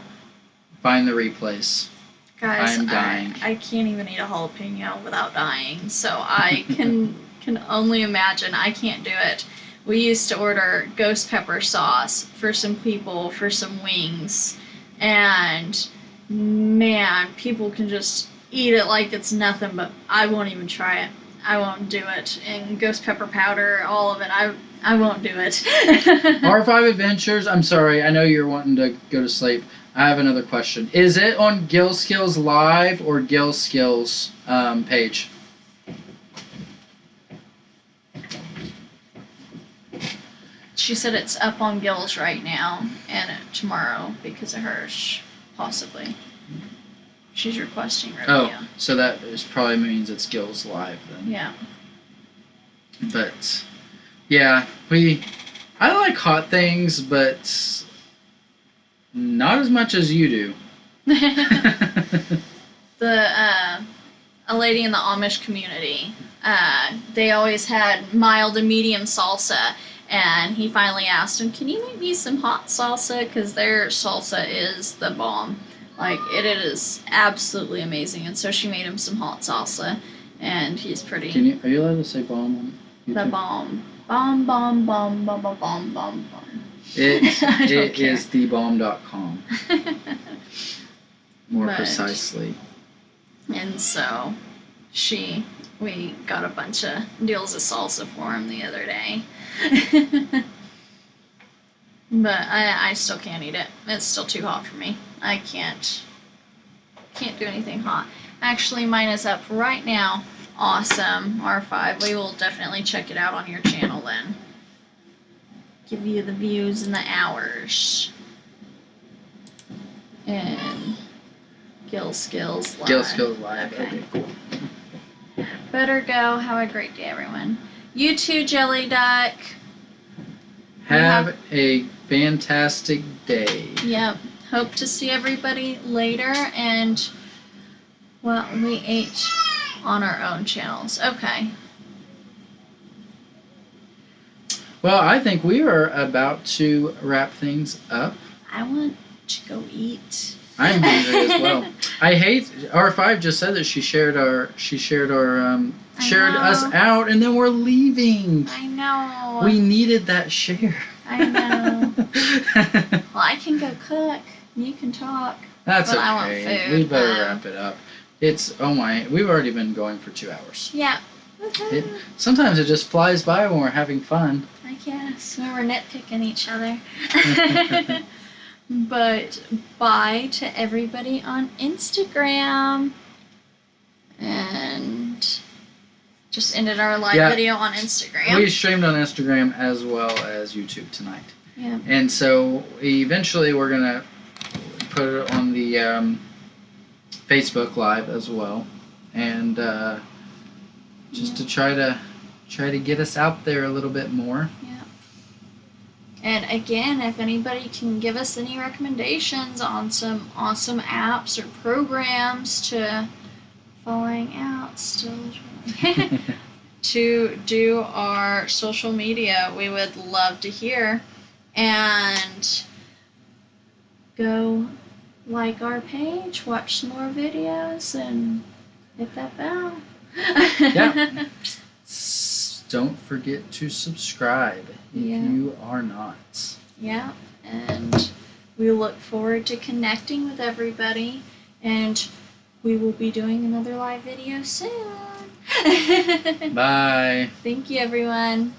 [SPEAKER 2] find the replays.
[SPEAKER 1] Guys,
[SPEAKER 2] I'm dying.
[SPEAKER 1] I can't even eat a jalapeno without dying, so I can only imagine. I can't do it. We used to order ghost pepper sauce for some people for some wings, and man, people can just eat it like it's nothing, but I won't even try it. I won't do it. And ghost pepper powder, all of it, I won't do it.
[SPEAKER 2] R5 Adventures, I'm sorry, I know you're wanting to go to sleep. I have another question. Is it on Gill Skills Live or Gill Skills page?
[SPEAKER 1] She said it's up on Gill's right now, and tomorrow because of hers, possibly. She's requesting review.
[SPEAKER 2] Oh, so that probably means it's Gill's Live then.
[SPEAKER 1] Yeah.
[SPEAKER 2] But yeah, I like hot things, but not as much as you do.
[SPEAKER 1] A lady in the Amish community, they always had mild and medium salsa, and he finally asked him, "Can you make me some hot salsa?" Because their salsa is the bomb. Like, it is absolutely amazing. And so she made him some hot salsa, and he's pretty.
[SPEAKER 2] Are you allowed to say bomb on YouTube?
[SPEAKER 1] The bomb. Bomb, bomb, bomb, bomb, bomb, bomb, bomb, bomb.
[SPEAKER 2] It is thebomb.com. More precisely. And
[SPEAKER 1] so we got a bunch of deals of salsa for him the other day. But I still can't eat it. It's still too hot for me. I can't do anything hot. Actually, mine is up right now. Awesome. R5. We will definitely check it out on your channel then. Give you the views and the hours. And Gill Skills Live.
[SPEAKER 2] Gill Skills Live.
[SPEAKER 1] Okay,
[SPEAKER 2] cool.
[SPEAKER 1] Better go. Have a great day, everyone. You too, Jelly Duck.
[SPEAKER 2] Have a fantastic day.
[SPEAKER 1] Yep. Hope to see everybody later. And, well, we ate on our own channels. Okay.
[SPEAKER 2] Well, I think we are about to wrap things up.
[SPEAKER 1] I want to go eat.
[SPEAKER 2] I'm hungry as well. R5 just said that she shared us out, and then we're leaving.
[SPEAKER 1] I know.
[SPEAKER 2] We needed that share.
[SPEAKER 1] I know. Well, I can go cook. You can talk.
[SPEAKER 2] That's
[SPEAKER 1] but
[SPEAKER 2] okay.
[SPEAKER 1] I want food.
[SPEAKER 2] We better wrap it up. we've already been going for 2 hours.
[SPEAKER 1] Yeah.
[SPEAKER 2] Sometimes it just flies by when we're having fun.
[SPEAKER 1] I guess when we're nitpicking each other. But bye to everybody on Instagram. And just ended our live video on Instagram.
[SPEAKER 2] We streamed on Instagram as well as YouTube tonight.
[SPEAKER 1] Yeah.
[SPEAKER 2] And so eventually we're going to put it on the Facebook Live as well. And just to try to get us out there a little bit more.
[SPEAKER 1] Yeah. And again, if anybody can give us any recommendations on some awesome apps or programs to falling out still to do our social media, we would love to hear. And go like our page, watch some more videos, and hit that bell.
[SPEAKER 2] Yeah. Don't forget to subscribe if you are not.
[SPEAKER 1] Yeah, and we look forward to connecting with everybody, and we will be doing another live video soon.
[SPEAKER 2] Bye.
[SPEAKER 1] Thank you, everyone.